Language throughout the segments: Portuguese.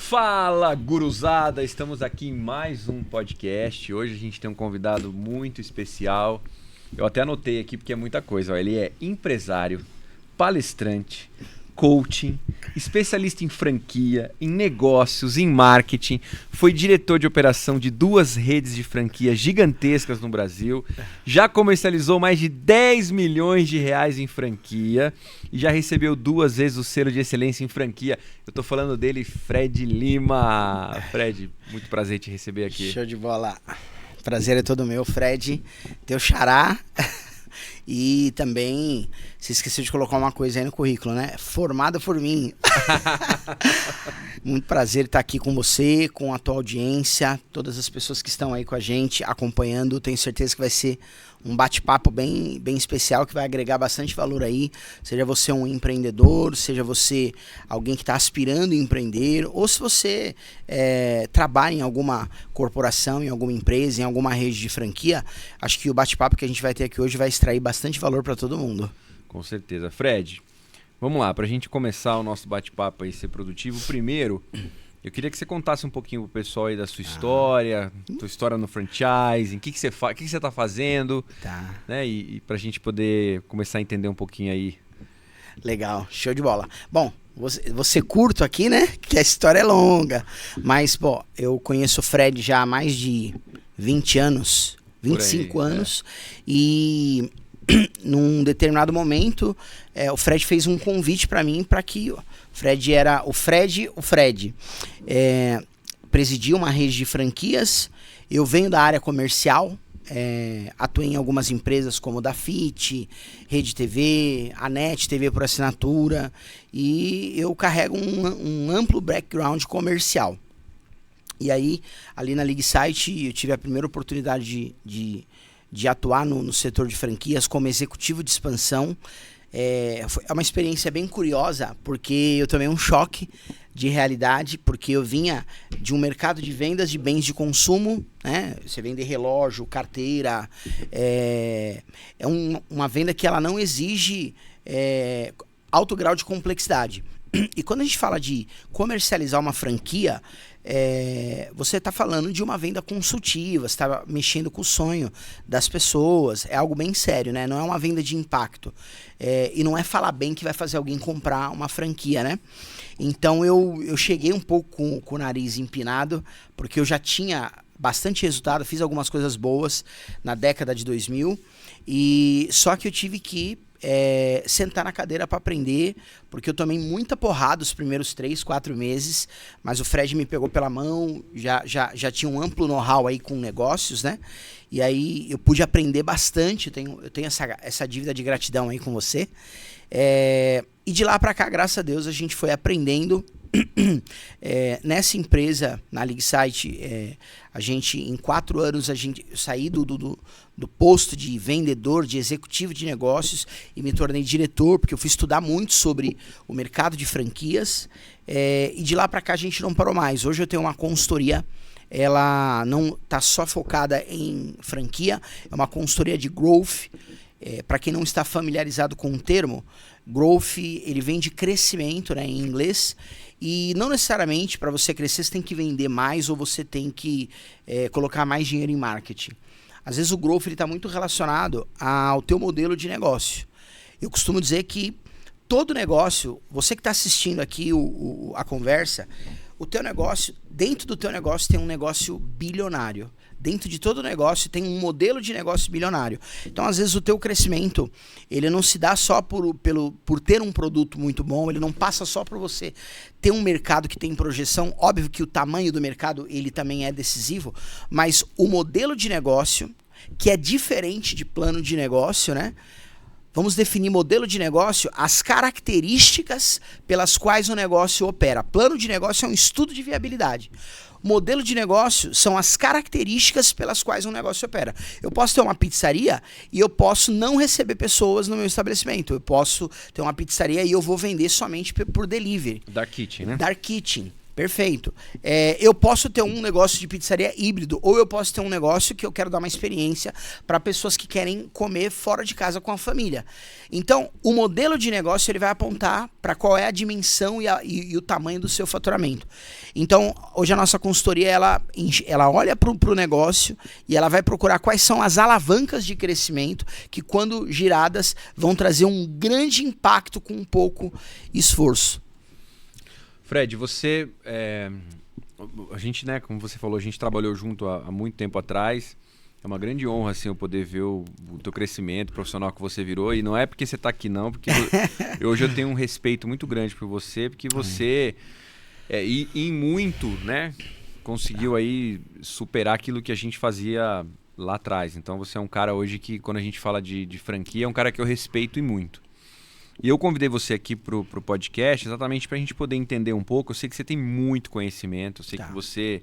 Fala, guruzada! Estamos aqui em mais um podcast. Hoje a gente tem um convidado muito especial. Eu até anotei aqui porque é muita coisa. Ele é empresário, palestrante, coaching, especialista em franquia, em negócios, em marketing. Foi diretor de operação de 2 redes de franquia gigantescas no Brasil. Já comercializou mais de 10 milhões de reais em franquia e já recebeu 2 vezes o selo de excelência em franquia. Eu tô falando dele, Fred Lima. Fred, muito prazer te receber aqui. Show de bola. Prazer é todo meu, Fred. Teu xará. E também, você esqueceu de colocar uma coisa aí no currículo, né? Formado por mim. Muito prazer estar aqui com você, com a tua audiência, todas as pessoas que estão aí com a gente, acompanhando. Tenho certeza que vai ser um bate-papo bem especial, que vai agregar bastante valor aí. Seja você um empreendedor, seja você alguém que está aspirando a empreender, ou se você trabalha em alguma corporação, em alguma empresa, em alguma rede de franquia, acho que o bate-papo que a gente vai ter aqui hoje vai extrair bastante valor para todo mundo. Com certeza. Fred, vamos lá, para a gente começar o nosso bate-papo e ser produtivo, primeiro, eu queria que você contasse um pouquinho pro pessoal aí da sua história, tua história no franchising, o que você faz, o que você tá fazendo, né? E pra gente poder começar a entender um pouquinho aí. Legal, show de bola. Bom, você curto aqui, né? Que a história é longa, mas, pô, eu conheço o Fred já há mais de 20 anos, 25 anos, e num determinado momento, o Fred fez um convite para mim para que o Fred era o Fred presidia uma rede de franquias. Eu venho da área comercial, atuei em algumas empresas como Dafit, Rede TV, a NET TV por assinatura, e eu carrego um amplo background comercial. E aí, ali na LigSite, eu tive a primeira oportunidade de atuar no setor de franquias como executivo de expansão. É uma experiência bem curiosa, porque eu tomei um choque de realidade, porque eu vinha de um mercado de vendas de bens de consumo, né? Você vende relógio, carteira, uma venda que ela não exige alto grau de complexidade. E quando a gente fala de comercializar uma franquia, você está falando de uma venda consultiva, você está mexendo com o sonho das pessoas, é algo bem sério, né? Não é uma venda de impacto. E não é falar bem que vai fazer alguém comprar uma franquia, né? Então eu cheguei um pouco com o nariz empinado, porque eu já tinha bastante resultado, fiz algumas coisas boas na década de 2000, e só que eu tive que sentar na cadeira para aprender, porque eu tomei muita porrada os primeiros 3, 4 meses, mas o Fred me pegou pela mão, já tinha um amplo know-how aí com negócios, né? E aí eu pude aprender bastante, eu tenho essa dívida de gratidão aí com você. E de lá para cá, graças a Deus, a gente foi aprendendo. Nessa empresa, na LigSite, a gente, em 4 anos, eu saí do posto de vendedor, de executivo de negócios, e me tornei diretor, porque eu fui estudar muito sobre o mercado de franquias, e de lá para cá a gente não parou mais. Hoje eu tenho uma consultoria, ela não está só focada em franquia, é uma consultoria de growth. Para quem não está familiarizado com o termo, growth, ele vem de crescimento, né, em inglês. E não necessariamente para você crescer você tem que vender mais ou você tem que colocar mais dinheiro em marketing. Às vezes o growth está muito relacionado ao teu modelo de negócio. Eu costumo dizer que todo negócio, você que está assistindo aqui a conversa, o teu negócio, dentro do teu negócio tem um negócio bilionário. Dentro de todo negócio tem um modelo de negócio bilionário. Então, às vezes, o teu crescimento, ele não se dá só por ter um produto muito bom, ele não passa só por você ter um mercado que tem projeção. Óbvio que o tamanho do mercado, ele também é decisivo, mas o modelo de negócio, que é diferente de plano de negócio, né? Vamos definir modelo de negócio, as características pelas quais o negócio opera. Plano de negócio é um estudo de viabilidade. Modelo de negócio são as características pelas quais um negócio opera. Eu posso ter uma pizzaria e eu posso não receber pessoas no meu estabelecimento. Eu posso ter uma pizzaria e eu vou vender somente por delivery. Dark Kitchen, né? Dark Kitchen. Perfeito. Eu posso ter um negócio de pizzaria híbrido, ou eu posso ter um negócio que eu quero dar uma experiência para pessoas que querem comer fora de casa com a família. Então, o modelo de negócio ele vai apontar para qual é a dimensão e o tamanho do seu faturamento. Então, hoje a nossa consultoria ela olha para o negócio e ela vai procurar quais são as alavancas de crescimento que, quando giradas, vão trazer um grande impacto com pouco esforço. Fred, você, a gente, né, como você falou, a gente trabalhou junto há muito tempo atrás. É uma grande honra, assim, eu poder ver o teu crescimento profissional que você virou. E não é porque você está aqui, não, porque hoje eu tenho um respeito muito grande por você, porque você, em muito, né, conseguiu aí superar aquilo que a gente fazia lá atrás. Então você é um cara hoje que, quando a gente fala de franquia, é um cara que eu respeito e muito. E eu convidei você aqui pro podcast exatamente para a gente poder entender um pouco. Eu sei que você tem muito conhecimento, eu sei que você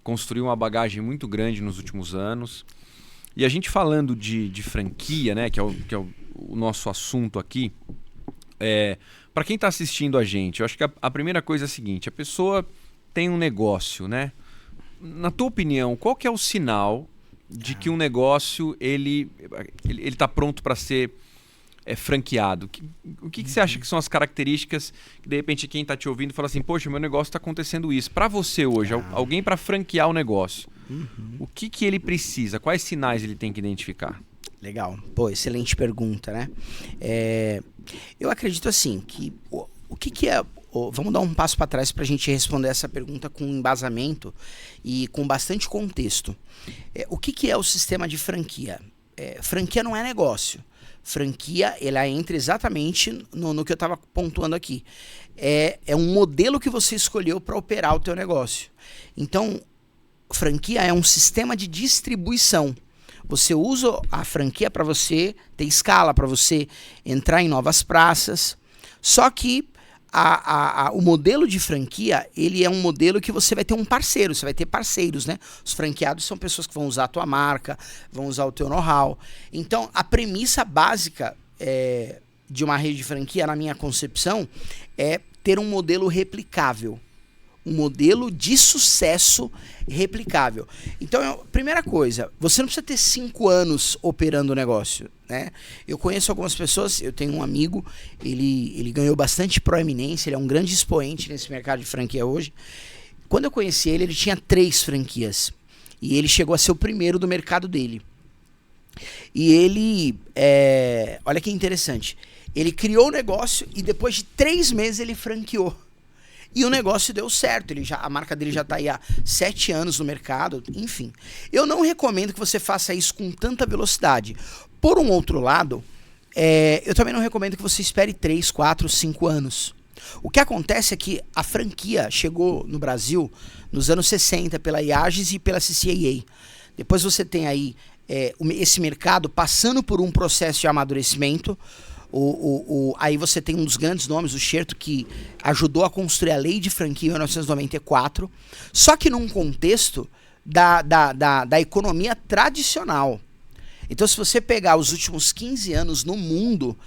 construiu uma bagagem muito grande nos últimos anos. E a gente falando de franquia, né, que é o nosso assunto aqui, para quem está assistindo a gente, eu acho que a primeira coisa é a seguinte: a pessoa tem um negócio, né? Na tua opinião, qual que é o sinal de que um negócio ele está pronto para ser franqueado? O que você acha que são as características que, de repente, quem está te ouvindo fala assim: poxa, meu negócio está acontecendo isso. Para você hoje, alguém para franquear o negócio, o que ele precisa? Quais sinais ele tem que identificar? Legal. Pô, excelente pergunta, né? Eu acredito assim, que o que é... Vamos dar um passo para trás para a gente responder essa pergunta com embasamento e com bastante contexto. O que é o sistema de franquia? Franquia não é negócio. Franquia, ela entra exatamente no que eu estava pontuando aqui. É um modelo que você escolheu para operar o teu negócio. Então, franquia é um sistema de distribuição. Você usa a franquia para você ter escala, para você entrar em novas praças. Só que o modelo de franquia, ele é um modelo que você vai ter um parceiro, você vai ter parceiros, né? Os franqueados são pessoas que vão usar a tua marca, vão usar o teu know-how. Então, a premissa básica de uma rede de franquia, na minha concepção, é ter um modelo replicável. Um modelo de sucesso replicável. Então, primeira coisa, você não precisa ter 5 anos operando o negócio, né? Eu conheço algumas pessoas, eu tenho um amigo, ele ganhou bastante proeminência, ele é um grande expoente nesse mercado de franquia hoje. Quando eu conheci ele tinha 3 franquias. E ele chegou a ser o primeiro do mercado dele. E ele, olha que interessante, ele criou o negócio e depois de 3 meses ele franqueou. E o negócio deu certo, a marca dele já está aí há 7 anos no mercado, enfim. Eu não recomendo que você faça isso com tanta velocidade. Por um outro lado, eu também não recomendo que você espere 3, 4, 5 anos. O que acontece é que a franquia chegou no Brasil nos anos 60 pela IAGES e pela CCAA. Depois você tem aí esse mercado passando por um processo de amadurecimento. Aí você tem um dos grandes nomes, o Scherto, que ajudou a construir a lei de franquia em 1994, só que num contexto da economia tradicional. Então, se você pegar os últimos 15 anos no mundo,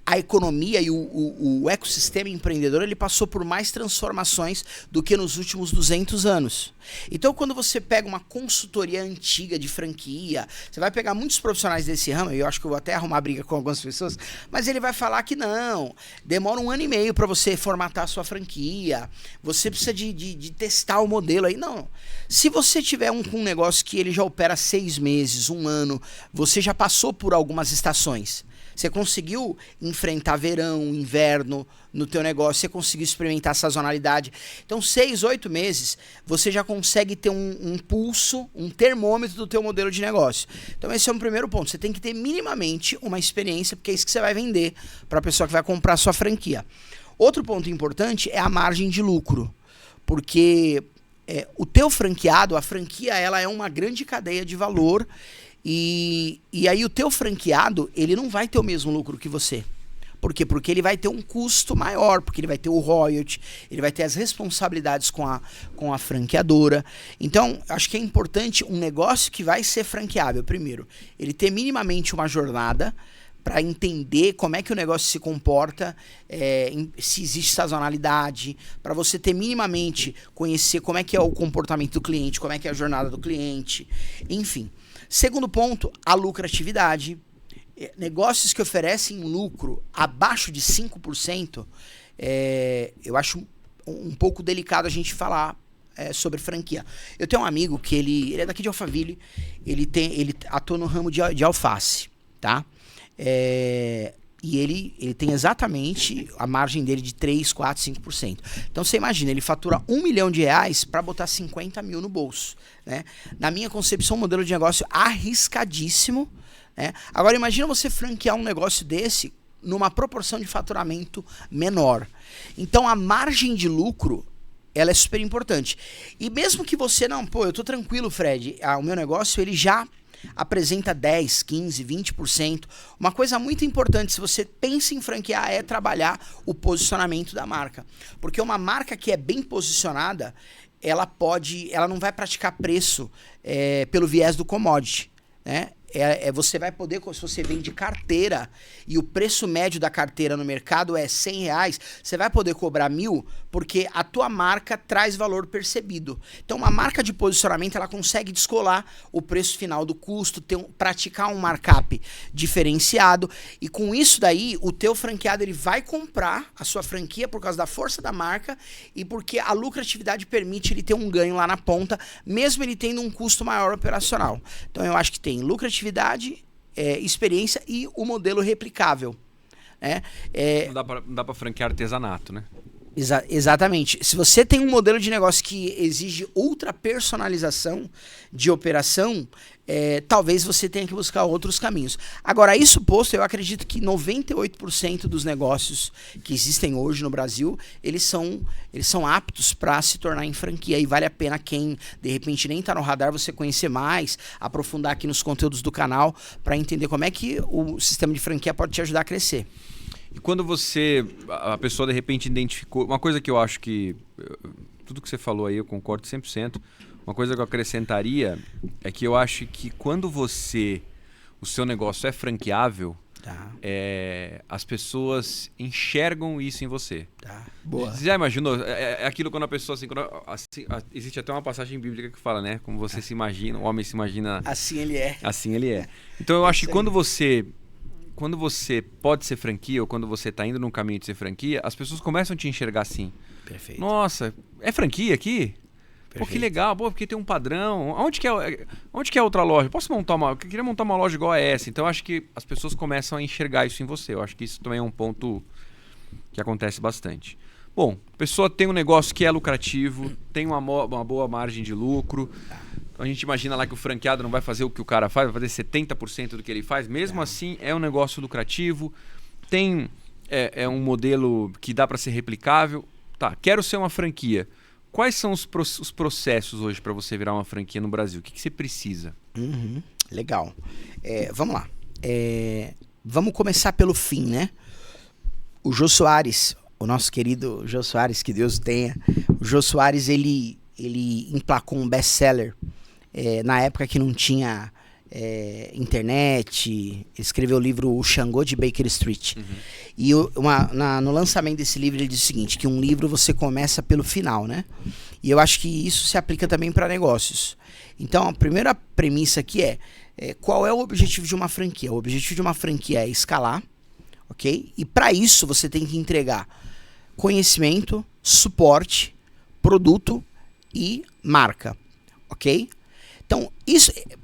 a economia e o ecossistema empreendedor ele passou por mais transformações do que nos últimos 200 anos. Então, quando você pega uma consultoria antiga de franquia, você vai pegar muitos profissionais desse ramo, e eu acho que eu vou até arrumar briga com algumas pessoas, mas ele vai falar que não, demora 1 ano e meio para você formatar a sua franquia, você precisa de testar o modelo aí. Não, se você tiver um negócio que ele já opera 6 meses, 1 ano, você já passou por algumas estações. Você conseguiu enfrentar verão, inverno no teu negócio, você conseguiu experimentar sazonalidade. Então, 6, 8 meses, você já consegue ter um pulso, um termômetro do teu modelo de negócio. Então, esse é um primeiro ponto. Você tem que ter minimamente uma experiência, porque é isso que você vai vender para a pessoa que vai comprar a sua franquia. Outro ponto importante é a margem de lucro, porque o teu franqueado, a franquia, ela é uma grande cadeia de valor. E aí o teu franqueado, ele não vai ter o mesmo lucro que você. Por quê? Porque ele vai ter um custo maior, porque ele vai ter o royalty, ele vai ter as responsabilidades com a franqueadora. Então, acho que é importante um negócio que vai ser franqueável. Primeiro, ele ter minimamente uma jornada para entender como é que o negócio se comporta, se existe sazonalidade, para você ter minimamente conhecer como é que é o comportamento do cliente, como é que é a jornada do cliente, enfim. Segundo ponto, a lucratividade. Negócios que oferecem lucro abaixo de 5%, eu acho um pouco delicado a gente falar sobre franquia. Eu tenho um amigo que ele é daqui de Alphaville, ele atua no ramo de alface, tá? E ele tem exatamente a margem dele de 3, 4, 5%. Então você imagina, ele fatura R$1 milhão para botar 50 mil no bolso, né? Na minha concepção, um modelo de negócio arriscadíssimo, né? Agora imagina você franquear um negócio desse numa proporção de faturamento menor. Então a margem de lucro, ela é super importante. E mesmo que você não, eu tô tranquilo, Fred, o meu negócio ele já apresenta 10, 15, 20%. Uma coisa muito importante, se você pensa em franquear, é trabalhar o posicionamento da marca. Porque uma marca que é bem posicionada, ela não vai praticar preço pelo viés do commodity, né? Você vai poder, se você vende carteira e o preço médio da carteira no mercado é R$100, você vai poder cobrar 1.000 porque a tua marca traz valor percebido. Então uma marca de posicionamento ela consegue descolar o preço final do custo, praticar um markup diferenciado e com isso daí o teu franqueado ele vai comprar a sua franquia por causa da força da marca e porque a lucratividade permite ele ter um ganho lá na ponta, mesmo ele tendo um custo maior operacional. Então eu acho que tem lucratividade, experiência e o modelo replicável. Né? Não dá para franquear artesanato, né? Exatamente. Se você tem um modelo de negócio que exige ultra personalização de operação, talvez você tenha que buscar outros caminhos. Agora, isso posto, eu acredito que 98% dos negócios que existem hoje no Brasil, eles são aptos para se tornar em franquia e vale a pena quem, de repente, nem está no radar, você conhecer mais, aprofundar aqui nos conteúdos do canal para entender como é que o sistema de franquia pode te ajudar a crescer. E quando a pessoa de repente identificou, uma coisa que eu acho que, tudo que você falou aí eu concordo 100%, uma coisa que eu acrescentaria é que eu acho que quando o seu negócio é franqueável, as pessoas enxergam isso em você. Boa. Você já imaginou? É aquilo quando a pessoa existe até uma passagem bíblica que fala, né? Como você se imagina, o homem se imagina... Assim ele é. Assim ele é. Então eu acho que quando você pode ser franquia ou quando você está indo num caminho de ser franquia, as pessoas começam a te enxergar assim. Perfeito. Nossa, é franquia aqui? Perfeito. Pô, que legal, porque tem um padrão. Onde que é outra loja? Eu queria montar uma loja igual a essa. Então eu acho que as pessoas começam a enxergar isso em você. Eu acho que isso também é um ponto que acontece bastante. Bom, a pessoa tem um negócio que é lucrativo, tem uma boa margem de lucro. A gente imagina lá que o franqueado não vai fazer o que o cara faz, vai fazer 70% do que ele faz. Mesmo assim, é um negócio lucrativo. Tem um modelo que dá para ser replicável. Tá, quero ser uma franquia. Quais são os processos hoje para você virar uma franquia no Brasil? O que você precisa? Legal. Vamos lá. Vamos começar pelo fim, né? O Jô Soares, o nosso querido Jô Soares, que Deus tenha. O Jô Soares, ele emplacou um best-seller na época que não tinha internet. Ele escreveu o livro O Xangô de Baker Street. E no lançamento desse livro ele diz o seguinte, que um livro você começa pelo final, né? E eu acho que isso se aplica também para negócios. Então a primeira premissa aqui qual é o objetivo de uma franquia? O objetivo de uma franquia é escalar, ok? E para isso você tem que entregar conhecimento, suporte, produto e marca, ok? Então,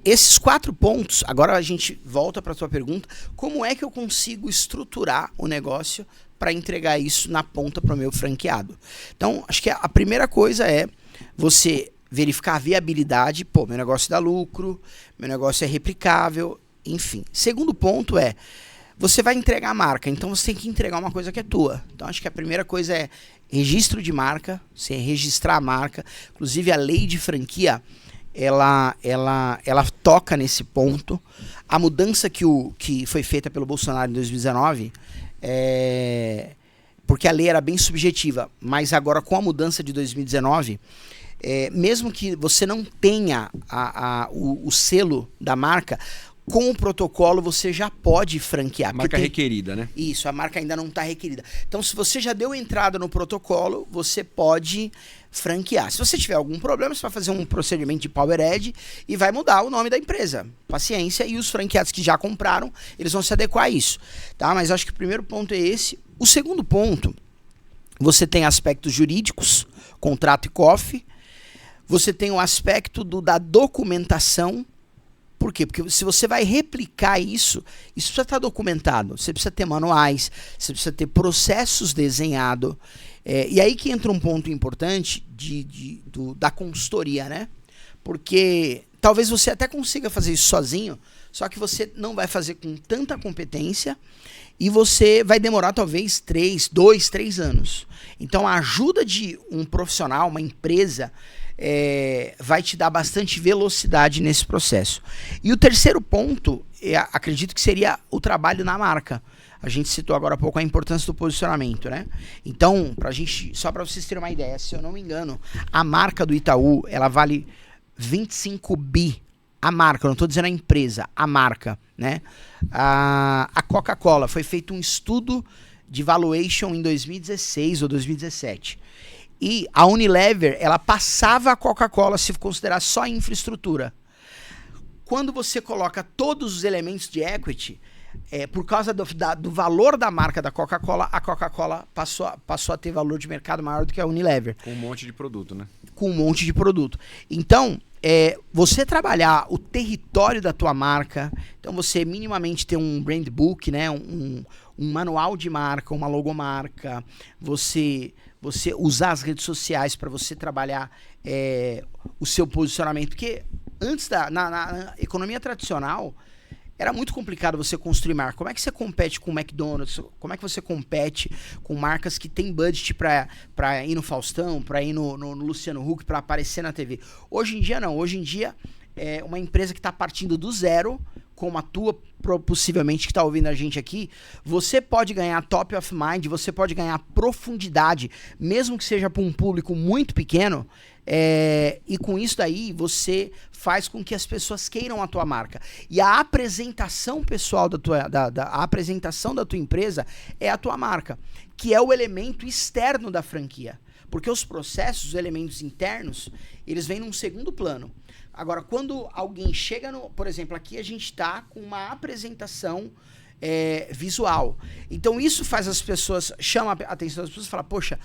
esses 4 pontos, agora a gente volta para a tua pergunta, como é que eu consigo estruturar o negócio para entregar isso na ponta para o meu franqueado? Então, acho que a primeira coisa é você verificar a viabilidade, meu negócio dá lucro, meu negócio é replicável, enfim. Segundo ponto você vai entregar a marca, então você tem que entregar uma coisa que é tua. Então, acho que a primeira coisa é registro de marca, você registrar a marca, inclusive a lei de franquia, ela toca nesse ponto. A mudança que foi feita pelo Bolsonaro em 2019, porque a lei era bem subjetiva, mas agora com a mudança de 2019, mesmo que você não tenha o selo da marca, com o protocolo você já pode franquear. Marca requerida, né? Isso, a marca ainda não está requerida. Então, se você já deu entrada no protocolo, você pode franquear. Se você tiver algum problema, você vai fazer um procedimento de Power Add e vai mudar o nome da empresa. Paciência, e os franqueados que já compraram, eles vão se adequar a isso. Tá? Mas acho que o primeiro ponto é esse. O segundo ponto, você tem aspectos jurídicos, contrato e COF. Você tem o aspecto da documentação. Por quê? Porque se você vai replicar isso precisa estar documentado. Você precisa ter manuais, você precisa ter processos desenhados. E aí que entra um ponto importante da consultoria, né? Porque talvez você até consiga fazer isso sozinho, só que você não vai fazer com tanta competência e você vai demorar talvez 2, 3 anos. Então a ajuda de um profissional, uma empresa, vai te dar bastante velocidade nesse processo. E o terceiro ponto, acredito que seria o trabalho na marca. A gente citou agora há pouco a importância do posicionamento, né? Então, só para vocês terem uma ideia, se eu não me engano, a marca do Itaú, ela vale 25 bi. A marca, eu não estou dizendo a empresa, a marca, né? A Coca-Cola, foi feito um estudo de valuation em 2016 ou 2017. E a Unilever, ela passava a Coca-Cola se considerar só infraestrutura. Quando você coloca todos os elementos de equity, por causa do valor da marca da Coca-Cola, a Coca-Cola passou a ter valor de mercado maior do que a Unilever. Com um monte de produto, né? Com um monte de produto. Então, você trabalhar o território da tua marca, então você minimamente ter um brand book, né? um manual de marca, uma logomarca, você usar as redes sociais para você trabalhar o seu posicionamento. Porque antes, na economia tradicional, era muito complicado você construir marca. Como é que você compete com o McDonald's? Como é que você compete com marcas que tem budget para ir no Faustão, para ir no Luciano Huck, para aparecer na TV? Hoje em dia, não. Hoje em dia, uma empresa que está partindo do zero, como a tua, possivelmente, que está ouvindo a gente aqui, você pode ganhar top of mind, você pode ganhar profundidade, mesmo que seja para um público muito pequeno, e com isso daí você faz com que as pessoas queiram a tua marca. E a apresentação pessoal a apresentação da tua empresa é a tua marca, que é o elemento externo da franquia. Porque os processos, os elementos internos, eles vêm num segundo plano. Agora, quando alguém chega por exemplo, aqui a gente está com uma apresentação visual. Então isso faz as pessoas, chama a atenção das pessoas e fala, poxa,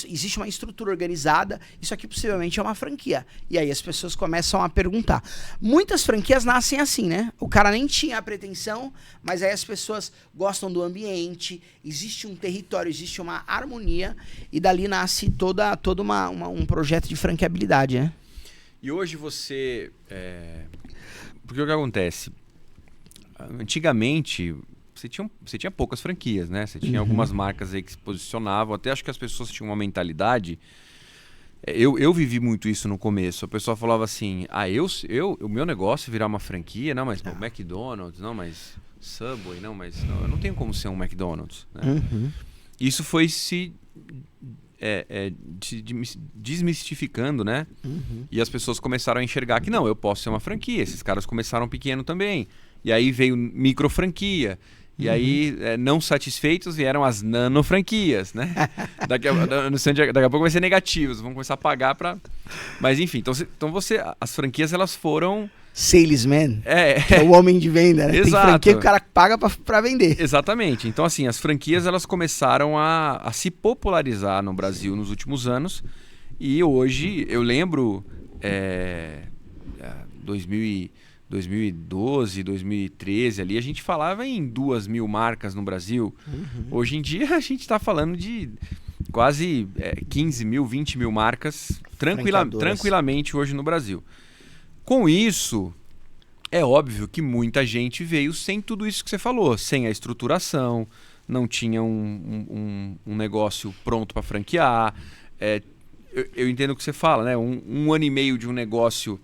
existe uma estrutura organizada, isso aqui possivelmente é uma franquia. E aí as pessoas começam a perguntar. Muitas franquias nascem assim, né? O cara nem tinha a pretensão, mas aí as pessoas gostam do ambiente, existe um território, existe uma harmonia, e dali nasce todo um projeto de franqueabilidade, né? E hoje você... Porque o que acontece? Antigamente, você tinha poucas franquias, né? Você tinha algumas marcas aí que se posicionavam. Até acho que as pessoas tinham uma mentalidade... Eu vivi muito isso no começo. A pessoa falava assim, o meu negócio é virar uma franquia, não, mas McDonald's, não, mas Subway, não, mas não, eu não tenho como ser um McDonald's. Né? Isso foi se desmistificando, né? E as pessoas começaram a enxergar que não, eu posso ser uma franquia. Esses caras começaram pequeno também. E aí veio micro franquia. E aí, não satisfeitos, vieram as nano franquias, né? Daqui a pouco vai ser negativos, vão começar a pagar para... Mas enfim, então as franquias elas foram... Salesman, que é o homem de venda, né? Exato. Tem franquia que o cara paga para vender. Exatamente. Então assim, as franquias elas começaram a se popularizar no Brasil nos últimos anos. E hoje, eu lembro, 2012, 2013, ali a gente falava em 2.000 marcas no Brasil. Hoje em dia a gente está falando de quase 15 mil, 20 mil marcas tranquilamente hoje no Brasil. Com isso, é óbvio que muita gente veio sem tudo isso que você falou, sem a estruturação, não tinha um negócio pronto para franquear. Eu entendo o que você fala, né? Um ano e meio de um negócio...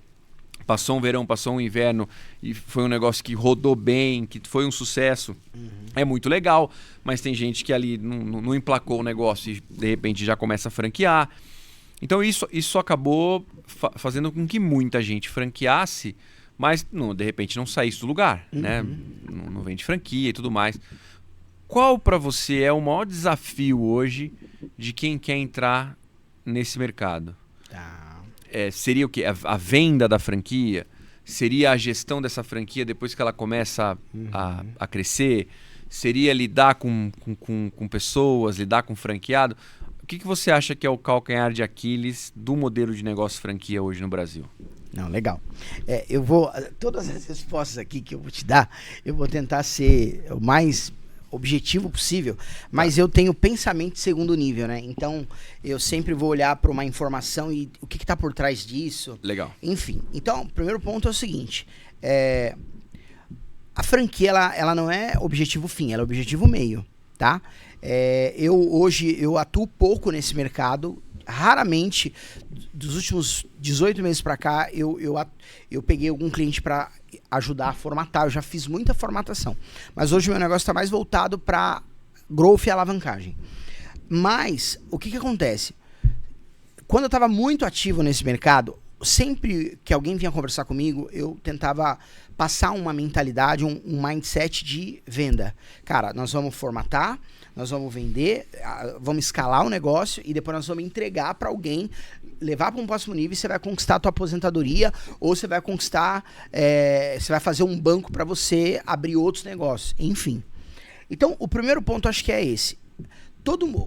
Passou um verão, passou um inverno e foi um negócio que rodou bem, que foi um sucesso. É muito legal, mas tem gente que ali não emplacou o negócio e de repente já começa a franquear. Então isso acabou fazendo com que muita gente franqueasse, mas não, de repente não saísse do lugar, né? Não vende franquia e tudo mais. Qual para você é o maior desafio hoje de quem quer entrar nesse mercado? Seria o quê? A venda da franquia? Seria a gestão dessa franquia depois que ela começa a crescer? Seria lidar com pessoas, lidar com franqueado? O que você acha que é o calcanhar de Aquiles do modelo de negócio franquia hoje no Brasil? Não, legal. Todas as respostas aqui que eu vou te dar, eu vou tentar ser o mais objetivo possível, mas eu tenho pensamento de segundo nível, né? Então, eu sempre vou olhar para uma informação e o que está por trás disso. Legal. Enfim, então, o primeiro ponto é o seguinte, a franquia, ela não é objetivo fim, ela é objetivo meio, tá? Hoje, eu atuo pouco nesse mercado, raramente, dos últimos 18 meses para cá, eu peguei algum cliente para ajudar a formatar. Eu já fiz muita formatação. Mas hoje o meu negócio está mais voltado para growth e alavancagem. Mas, o que acontece? Quando eu estava muito ativo nesse mercado, sempre que alguém vinha conversar comigo, eu tentava passar uma mentalidade, um mindset de venda. Cara, nós vamos formatar, nós vamos vender, vamos escalar o negócio e depois nós vamos entregar para alguém, levar para um próximo nível e você vai conquistar a tua aposentadoria ou você vai conquistar, você vai fazer um banco para você abrir outros negócios, enfim. Então, o primeiro ponto acho que é esse.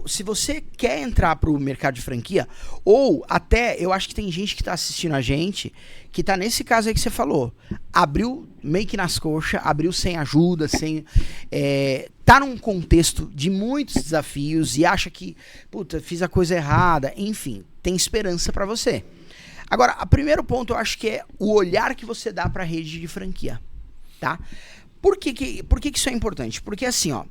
Se você quer entrar para o mercado de franquia, ou até, eu acho que tem gente que está assistindo a gente, que está nesse caso aí que você falou, abriu meio que nas coxas, abriu sem ajuda, tá num contexto de muitos desafios e acha que, puta, fiz a coisa errada, enfim, tem esperança para você. Agora, o primeiro ponto eu acho que é o olhar que você dá para a rede de franquia, tá? Por que isso é importante? Porque assim, ó,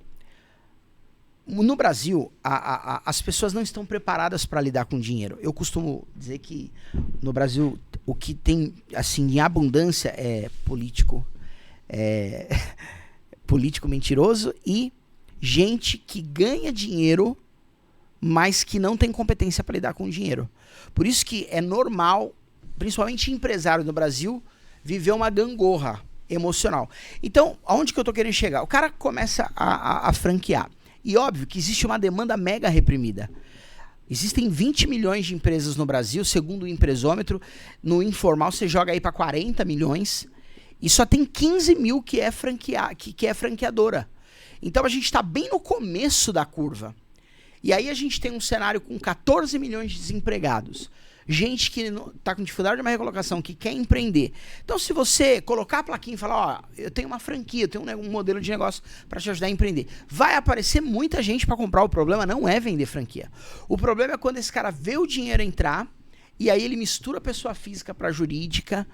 no Brasil, as pessoas não estão preparadas para lidar com dinheiro. Eu costumo dizer que no Brasil o que tem assim em abundância é político mentiroso e gente que ganha dinheiro, mas que não tem competência para lidar com dinheiro. Por isso que é normal, principalmente empresário no Brasil, viver uma gangorra emocional. Então, aonde que eu tô querendo chegar? O cara começa a franquear. E óbvio que existe uma demanda mega reprimida. Existem 20 milhões de empresas no Brasil, segundo o Empresômetro. No informal você joga aí para 40 milhões e só tem 15 mil que é franqueadora. Então a gente está bem no começo da curva. E aí a gente tem um cenário com 14 milhões de desempregados. Gente que está com dificuldade de uma recolocação, que quer empreender. Então, se você colocar a plaquinha e falar, ó, eu tenho uma franquia, eu tenho um modelo de negócio para te ajudar a empreender, vai aparecer muita gente para comprar. O problema não é vender franquia. O problema é quando esse cara vê o dinheiro entrar e aí ele mistura a pessoa física para jurídica.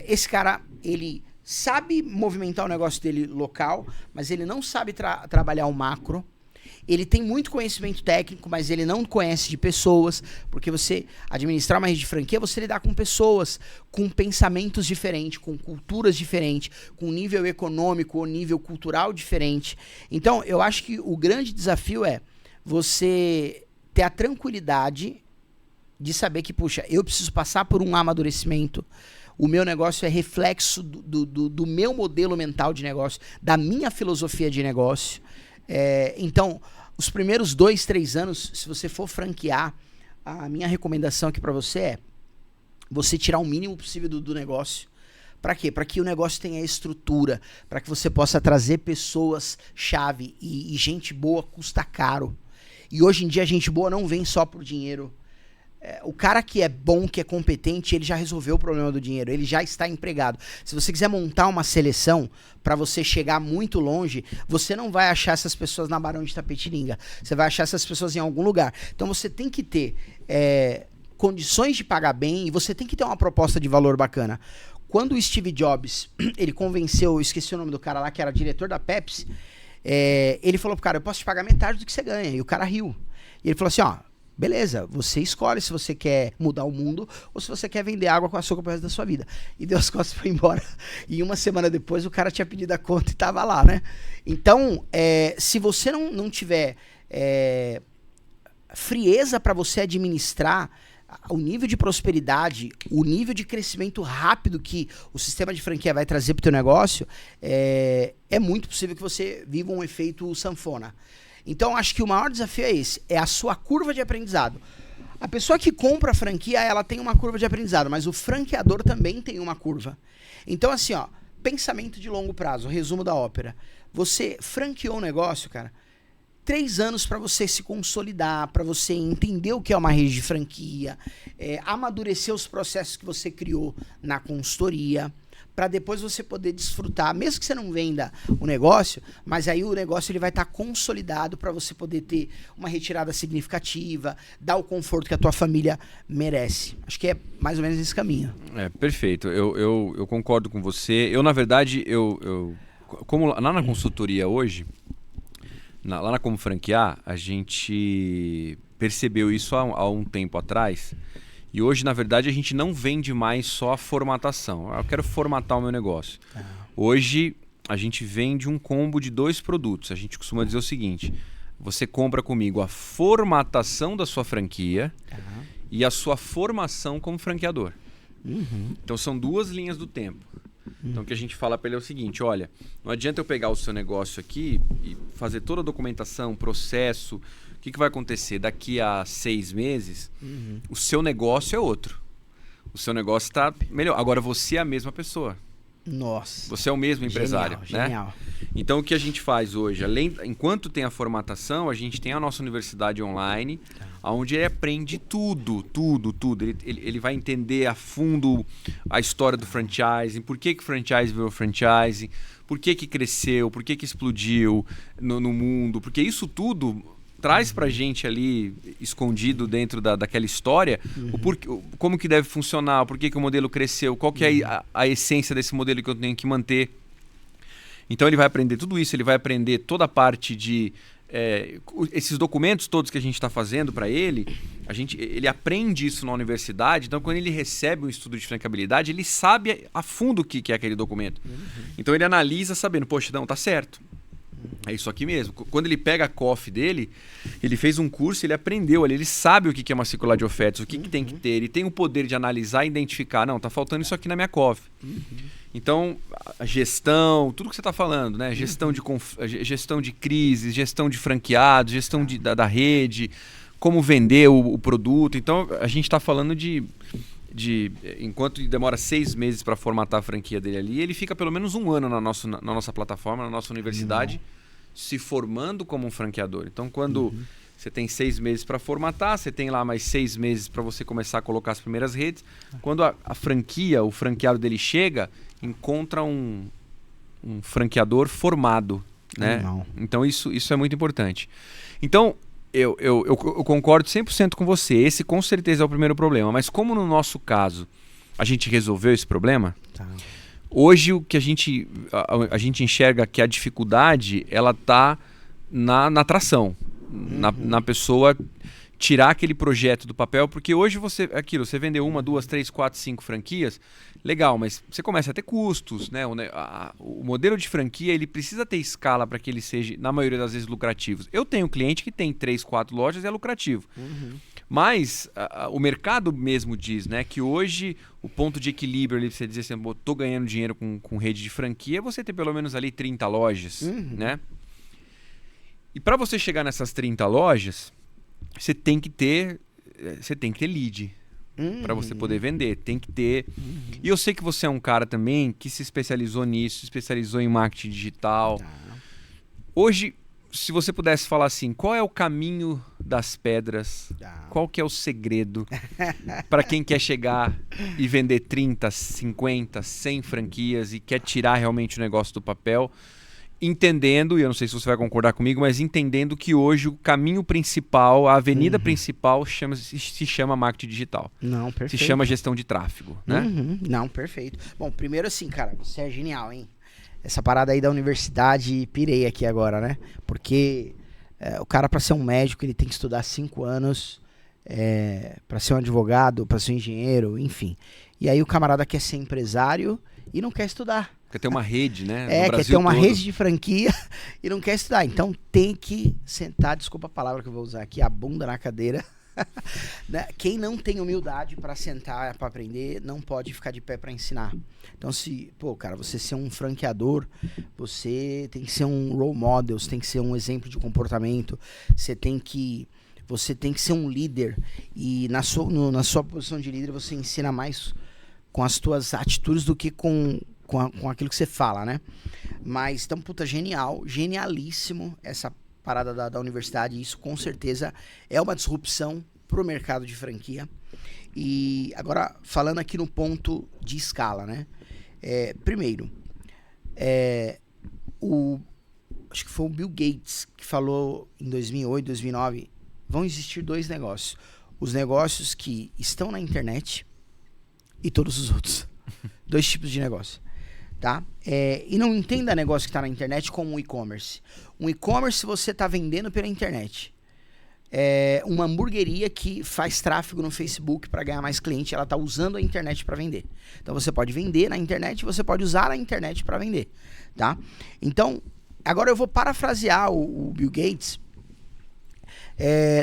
Esse cara, ele sabe movimentar o negócio dele local, mas ele não sabe trabalhar o macro. Ele tem muito conhecimento técnico, mas ele não conhece de pessoas, porque você administrar uma rede de franquia, você lidar com pessoas com pensamentos diferentes, com culturas diferentes, com nível econômico ou nível cultural diferente. Então, eu acho que o grande desafio é você ter a tranquilidade de saber que, puxa, eu preciso passar por um amadurecimento. O meu negócio é reflexo do meu modelo mental de negócio, da minha filosofia de negócio. Então, os primeiros 2, 3 anos, se você for franquear, a minha recomendação aqui para você é você tirar o mínimo possível do negócio. Para quê? Para que o negócio tenha estrutura, para que você possa trazer pessoas-chave e gente boa custa caro. E hoje em dia a gente boa não vem só por dinheiro. O cara que é bom, que é competente, ele já resolveu o problema do dinheiro, ele já está empregado. Se você quiser montar uma seleção para você chegar muito longe, você não vai achar essas pessoas na Barão de Tapetininga, você vai achar essas pessoas em algum lugar. Então você tem que ter condições de pagar bem e você tem que ter uma proposta de valor bacana. Quando o Steve Jobs, ele convenceu, eu esqueci o nome do cara lá, que era diretor da Pepsi, ele falou pro cara, eu posso te pagar metade do que você ganha. E o cara riu. E ele falou assim, ó, beleza, você escolhe se você quer mudar o mundo ou se você quer vender água com açúcar pro resto da sua vida. E deu as costas e foi embora. E uma semana depois o cara tinha pedido a conta e tava lá, né? Então, se você não tiver frieza para você administrar o nível de prosperidade, o nível de crescimento rápido que o sistema de franquia vai trazer para o teu negócio, é muito possível que você viva um efeito sanfona. Então, acho que o maior desafio é esse, é a sua curva de aprendizado. A pessoa que compra a franquia, ela tem uma curva de aprendizado, mas o franqueador também tem uma curva. Então, assim, ó, pensamento de longo prazo, resumo da ópera. Você franqueou um negócio, cara, 3 anos para você se consolidar, para você entender o que é uma rede de franquia, amadurecer os processos que você criou na consultoria, para depois você poder desfrutar, mesmo que você não venda o negócio, mas aí o negócio ele vai estar consolidado para você poder ter uma retirada significativa, dar o conforto que a tua família merece. Acho que é mais ou menos esse caminho. Perfeito. Eu concordo com você. Eu, na verdade, como lá na consultoria hoje, lá na Como Franquear, a gente percebeu isso há um tempo atrás. E hoje, na verdade, a gente não vende mais só a formatação. Eu quero formatar o meu negócio. Hoje, a gente vende um combo de 2 produtos. A gente costuma dizer o seguinte: você compra comigo a formatação da sua franquia e a sua formação como franqueador. Então, são 2 linhas do tempo. Então, o que a gente fala para ele é o seguinte: olha, não adianta eu pegar o seu negócio aqui e fazer toda a documentação, processo. O que vai acontecer? Daqui a 6 meses, o seu negócio é outro. O seu negócio está melhor. Agora, você é a mesma pessoa. Nossa. Você é o mesmo empresário. Genial. Né? Então, o que a gente faz hoje? Enquanto tem a formatação, a gente tem a nossa universidade online, onde ele aprende tudo. Ele vai entender a fundo a história do franchising, por que o franchise virou franchising, por que cresceu, por que explodiu no mundo, porque isso tudo traz pra gente ali, escondido dentro daquela história, como que deve funcionar, por que o modelo cresceu, qual que é a essência desse modelo que eu tenho que manter. Então ele vai aprender tudo isso, ele vai aprender toda a parte de... esses documentos todos que a gente está fazendo para ele, ele aprende isso na universidade, então quando ele recebe um estudo de franqueabilidade, ele sabe a fundo o que é aquele documento. Então ele analisa sabendo, poxa, não, tá certo. É isso aqui mesmo. Quando ele pega a COF dele, ele fez um curso, ele aprendeu ali, ele sabe o que é uma circular de ofertas, o que tem que ter, ele tem o poder de analisar e identificar, não, tá faltando isso aqui na minha COF. Então, a gestão, tudo que você está falando, né? Gestão de crises, gestão de franqueados, gestão da rede, como vender o produto. Então, a gente está falando enquanto demora 6 meses para formatar a franquia dele ali, ele fica pelo menos 1 ano na nossa plataforma, na nossa universidade, se formando como um franqueador. Então, quando você tem 6 meses para formatar, você tem lá mais 6 meses para você começar a colocar as primeiras redes. Quando a franquia, o franqueado dele chega, encontra um franqueador formado, né? Então, isso é muito importante. Então, eu concordo 100% com você. Esse com certeza é o primeiro problema. Mas como no nosso caso a gente resolveu esse problema, hoje o que a gente enxerga que a dificuldade ela está na atração, na pessoa tirar aquele projeto do papel, porque hoje você vendeu 1, 2, 3, 4, 5 franquias, legal, mas você começa a ter custos, né? O modelo de franquia ele precisa ter escala para que ele seja, na maioria das vezes, lucrativo. Eu tenho cliente que tem 3, 4 lojas e é lucrativo. Mas o mercado mesmo diz, né, que hoje o ponto de equilíbrio ali, você dizer assim, estou ganhando dinheiro com rede de franquia, é você ter pelo menos ali 30 lojas, né? E para você chegar nessas 30 lojas, você tem que ter lead para você poder vender, tem que ter. E eu sei que você é um cara também que se especializou nisso, se especializou em marketing digital. Hoje, se você pudesse falar assim, qual é o caminho das pedras? Qual que é o segredo para quem quer chegar e vender 30, 50, 100 franquias e quer tirar realmente o negócio do papel? Entendendo, e eu não sei se você vai concordar comigo, mas entendendo que hoje o caminho principal, a avenida principal se chama marketing digital. Não, perfeito. Se chama gestão de tráfego, né? Não, perfeito. Bom, primeiro assim, cara, você é genial, hein? Essa parada aí da universidade, pirei aqui agora, né? Porque o cara, para ser um médico, ele tem que estudar 5 anos, para ser um advogado, para ser um engenheiro, enfim. E aí o camarada quer ser empresário e não quer estudar. Quer ter uma rede, né? Quer ter uma rede de franquia e não quer estudar. Então tem que sentar, desculpa a palavra que eu vou usar aqui, a bunda na cadeira Né? Quem não tem humildade para sentar, para aprender, não pode ficar de pé para ensinar. Então, cara, você ser um franqueador, você tem que ser um role model, você tem que ser um exemplo de comportamento, você tem que ser um líder. E na sua posição de líder, você ensina mais com as tuas atitudes do que com aquilo que você fala, né? Mas, então, genialíssimo essa parada da universidade. Isso, com certeza, é uma disrupção pro mercado de franquia. E agora, falando aqui no ponto de escala, né? Primeiro, acho que foi o Bill Gates que falou em 2008, 2009, vão existir dois negócios. Os negócios que estão na internet e todos os outros. Dois tipos de negócio. Tá? E não entenda negócio que está na internet como um e-commerce. Um e-commerce você está vendendo pela internet. Uma hamburgueria que faz tráfego no Facebook para ganhar mais cliente, ela está usando a internet para vender. Então você pode vender na internet, você pode usar a internet para vender. Tá? Então, agora eu vou parafrasear o Bill Gates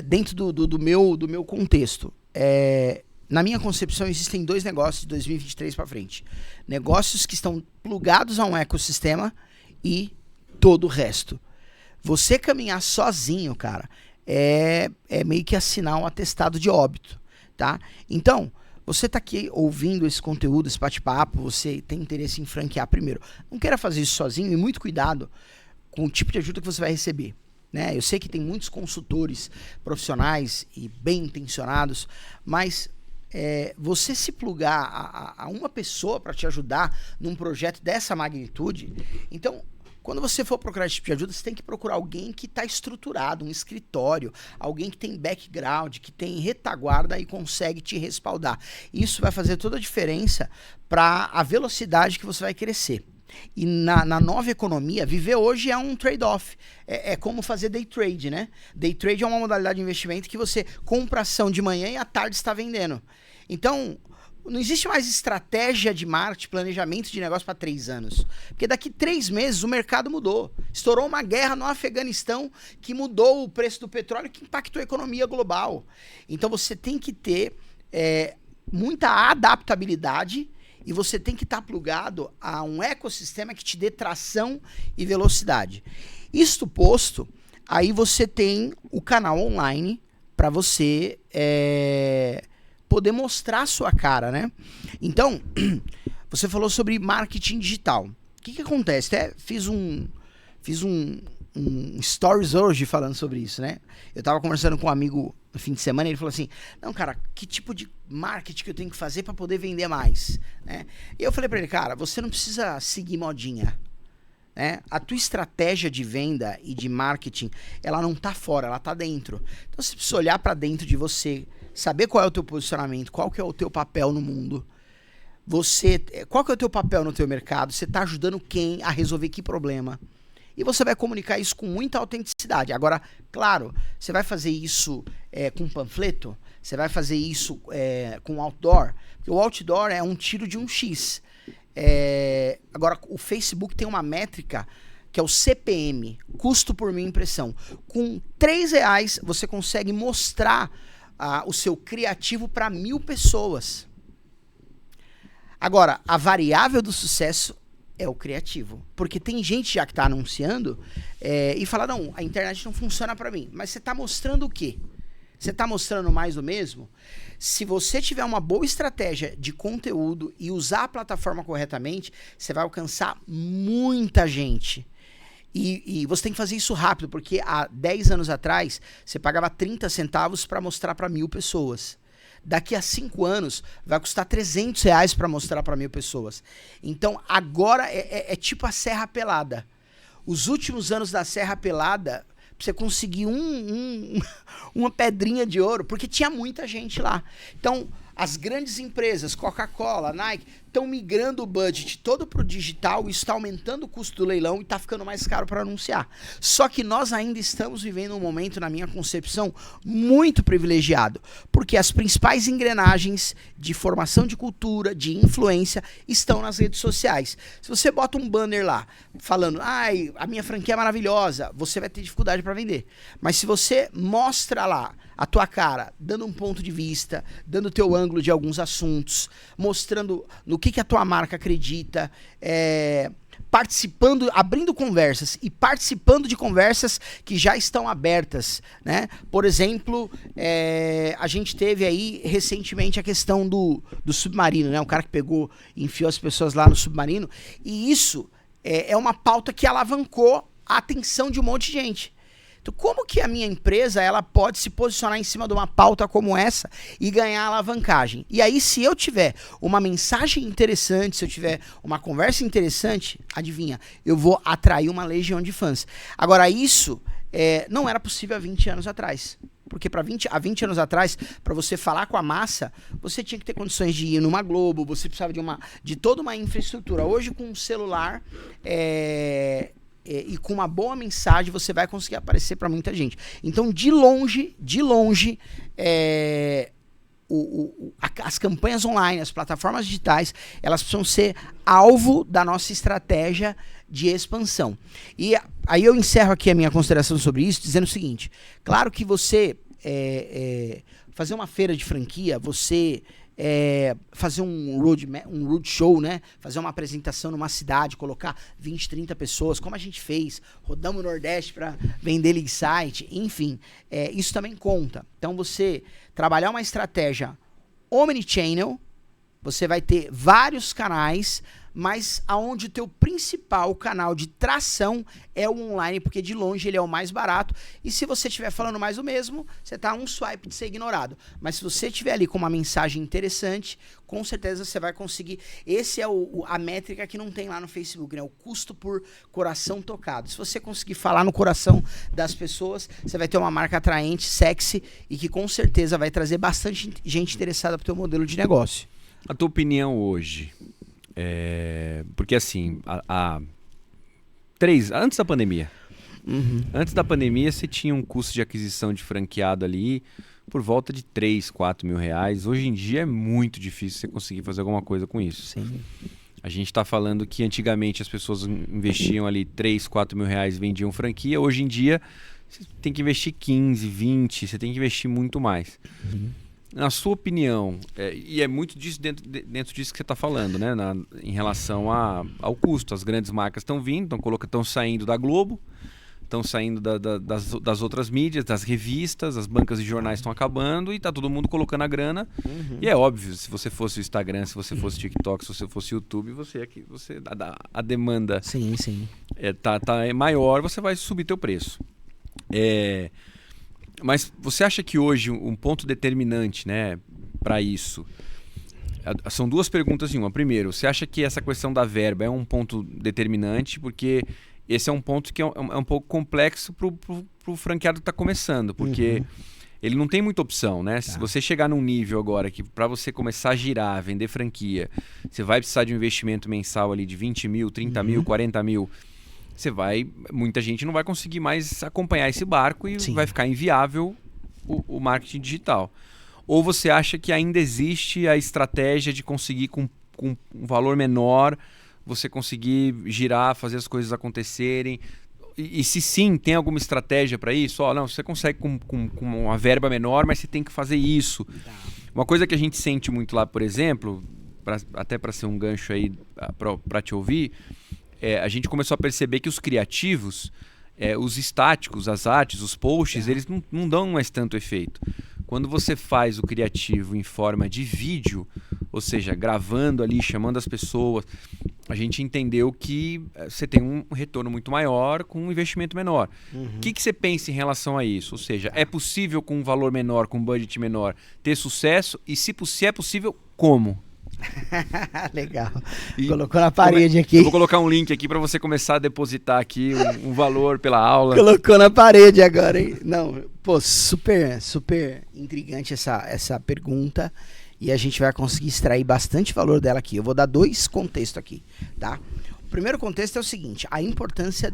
dentro do meu contexto. Na minha concepção, existem dois negócios de 2023 para frente. Negócios que estão plugados a um ecossistema e todo o resto. Você caminhar sozinho, cara, é meio que assinar um atestado de óbito, tá? Então, você tá aqui ouvindo esse conteúdo, esse bate-papo, você tem interesse em franquear primeiro. Não queira fazer isso sozinho e muito cuidado com o tipo de ajuda que você vai receber. Né? Eu sei que tem muitos consultores profissionais e bem intencionados, mas você se plugar a uma pessoa para te ajudar num projeto dessa magnitude, então, quando você for procurar esse tipo de ajuda, você tem que procurar alguém que está estruturado, um escritório, alguém que tem background, que tem retaguarda e consegue te respaldar. Isso vai fazer toda a diferença para a velocidade que você vai crescer. E na nova economia, viver hoje é um trade-off. É como fazer day trade, né? Day trade é uma modalidade de investimento que você compra ação de manhã e à tarde está vendendo. Então, não existe mais estratégia de marketing, planejamento de negócio para 3 anos. Porque daqui 3 meses o mercado mudou. Estourou uma guerra no Afeganistão que mudou o preço do petróleo, que impactou a economia global. Então você tem que ter muita adaptabilidade e você tem que estar plugado a um ecossistema que te dê tração e velocidade. Isto posto, aí você tem o canal online para você poder mostrar a sua cara, né? Então, você falou sobre marketing digital. O que acontece? Fiz um stories hoje falando sobre isso, né? Eu tava conversando com um amigo no fim de semana e ele falou assim, não, cara, que tipo de marketing que eu tenho que fazer para poder vender mais? Né? E eu falei para ele, cara, você não precisa seguir modinha. Né? A tua estratégia de venda e de marketing, ela não tá fora, ela tá dentro. Então você precisa olhar para dentro de você, saber qual é o teu posicionamento, qual que é o teu papel no mundo. Qual que é o teu papel no teu mercado? Você tá ajudando quem a resolver que problema? E você vai comunicar isso com muita autenticidade. Agora, claro, você vai fazer isso com panfleto? Você vai fazer isso com outdoor? Porque o outdoor é um tiro de um X. Agora, o Facebook tem uma métrica que é o CPM, custo por minha impressão. Com R$3 você consegue mostrar o seu criativo para 1.000 pessoas. Agora, a variável do sucesso é o criativo. Porque tem gente já que está anunciando e fala, não, a internet não funciona para mim. Mas você está mostrando o quê? Você está mostrando mais do mesmo? Se você tiver uma boa estratégia de conteúdo e usar a plataforma corretamente, você vai alcançar muita gente. E você tem que fazer isso rápido, porque há 10 anos atrás, você pagava 30 centavos para mostrar para 1.000 pessoas. Daqui a 5 anos, vai custar R$300 para mostrar para 1.000 pessoas. Então, agora é tipo a Serra Pelada. Os últimos anos da Serra Pelada, pra você conseguir uma pedrinha de ouro, porque tinha muita gente lá. Então, as grandes empresas, Coca-Cola, Nike, estão migrando o budget todo pro digital, isso está aumentando o custo do leilão e está ficando mais caro para anunciar. Só que nós ainda estamos vivendo um momento, na minha concepção, muito privilegiado, porque as principais engrenagens de formação de cultura, de influência, estão nas redes sociais. Se você bota um banner lá, falando, ai, a minha franquia é maravilhosa, você vai ter dificuldade para vender. Mas se você mostra lá a tua cara, dando um ponto de vista, dando o teu ângulo de alguns assuntos, mostrando no que a tua marca acredita, participando, abrindo conversas e participando de conversas que já estão abertas, né? Por exemplo, a gente teve aí recentemente a questão do submarino, né? Um cara que pegou e enfiou as pessoas lá no submarino, e isso é uma pauta que alavancou a atenção de um monte de gente. Então, como que a minha empresa ela pode se posicionar em cima de uma pauta como essa e ganhar alavancagem? E aí, se eu tiver uma mensagem interessante, se eu tiver uma conversa interessante, adivinha, eu vou atrair uma legião de fãs. Agora, isso não era possível há 20 anos atrás. Porque há 20 anos atrás, para você falar com a massa, você tinha que ter condições de ir numa Globo, você precisava de toda uma infraestrutura. Hoje, com um celular... e com uma boa mensagem você vai conseguir aparecer para muita gente. Então, de longe, as campanhas online, as plataformas digitais, elas precisam ser alvo da nossa estratégia de expansão. E aí eu encerro aqui a minha consideração sobre isso, dizendo o seguinte: claro que você fazer uma feira de franquia, você... fazer um roadshow, né? Fazer uma apresentação numa cidade, colocar 20, 30 pessoas, como a gente fez, rodamos o Nordeste para vender lead site, enfim, isso também conta. Então, você trabalhar uma estratégia omnichannel, você vai ter vários canais, mas aonde o teu principal canal de tração é o online, porque de longe ele é o mais barato, e se você estiver falando mais o mesmo, você está um swipe de ser ignorado. Mas se você estiver ali com uma mensagem interessante, com certeza você vai conseguir. Esse é a métrica que não tem lá no Facebook, né? O custo por coração tocado. Se você conseguir falar no coração das pessoas, você vai ter uma marca atraente, sexy, e que com certeza vai trazer bastante gente interessada para o teu modelo de negócio. A tua opinião hoje... porque assim, antes da pandemia. Antes da pandemia, você tinha um custo de aquisição de franqueado ali por volta de 3, 4 mil reais. Hoje em dia é muito difícil você conseguir fazer alguma coisa com isso. Sim. A gente está falando que antigamente as pessoas investiam ali 3, 4 mil reais e vendiam franquia. Hoje em dia, você tem que investir 15, 20, você tem que investir muito mais. Na sua opinião, e é muito disso dentro disso que você está falando, né? Em relação ao custo. As grandes marcas estão vindo, estão saindo da Globo, estão saindo das outras mídias, das revistas, as bancas de jornais estão acabando e está todo mundo colocando a grana. E é óbvio, se você fosse o Instagram, se você fosse o TikTok, se você fosse o YouTube, a demanda sim. tá maior, você vai subir teu preço. Mas você acha que hoje um ponto determinante, né, para isso... São duas perguntas em uma. Primeiro, você acha que essa questão da verba é um ponto determinante? Porque esse é um ponto que é um pouco complexo para o franqueado que está começando. Porque ele não tem muita opção, né? Tá. Se você chegar num nível agora que para você começar a girar, vender franquia, você vai precisar de um investimento mensal ali de 20 mil, 30 mil, 40 mil... muita gente não vai conseguir mais acompanhar esse barco e vai ficar inviável o marketing digital. Ou você acha que ainda existe a estratégia de conseguir com um valor menor, você conseguir girar, fazer as coisas acontecerem? E se sim, tem alguma estratégia para isso? Não, você consegue com uma verba menor, mas você tem que fazer isso. Tá. Uma coisa que a gente sente muito lá, por exemplo, até para ser um gancho aí para te ouvir, a gente começou a perceber que os criativos, os estáticos, as artes, os posts, eles não dão mais tanto efeito. Quando você faz o criativo em forma de vídeo, ou seja, gravando ali, chamando as pessoas, a gente entendeu que você tem um retorno muito maior com um investimento menor. O que você pensa em relação a isso? Ou seja, é possível com um valor menor, com um budget menor, ter sucesso? E se é possível, como? Legal. Colocou na parede aqui. Eu vou colocar um link aqui para você começar a depositar aqui um valor pela aula. Colocou na parede agora, hein? Não, pô, super intrigante essa pergunta. e a gente vai conseguir extrair bastante valor dela aqui. Eu vou dar 2 contextos aqui, tá? O primeiro contexto é o seguinte, a importância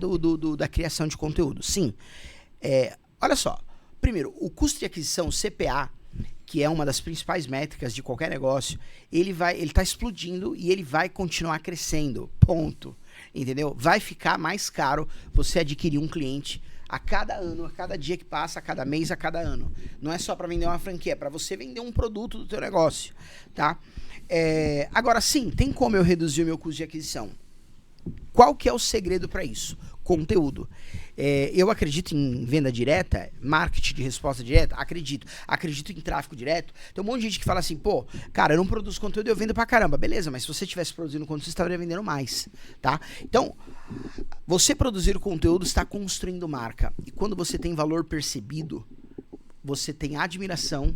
da criação de conteúdo. Sim, olha só, primeiro, o custo de aquisição, o CPA, que é uma das principais métricas de qualquer negócio, ele tá explodindo e ele vai continuar crescendo, ponto. Entendeu? Vai ficar mais caro você adquirir um cliente a cada ano, a cada dia que passa, a cada mês, a cada ano. Não é só para vender uma franquia, é para você vender um produto do teu negócio, tá? Agora sim, tem como eu reduzir o meu custo de aquisição? Qual que é o segredo para isso? Conteúdo. Eu acredito em venda direta, marketing de resposta direta, acredito em tráfego direto. Tem um monte de gente que fala assim, pô, cara, eu não produzo conteúdo, eu vendo pra caramba. Beleza, mas se você estivesse produzindo conteúdo, você estaria vendendo mais, tá? Então, você produzir o conteúdo está construindo marca. E quando você tem valor percebido, você tem admiração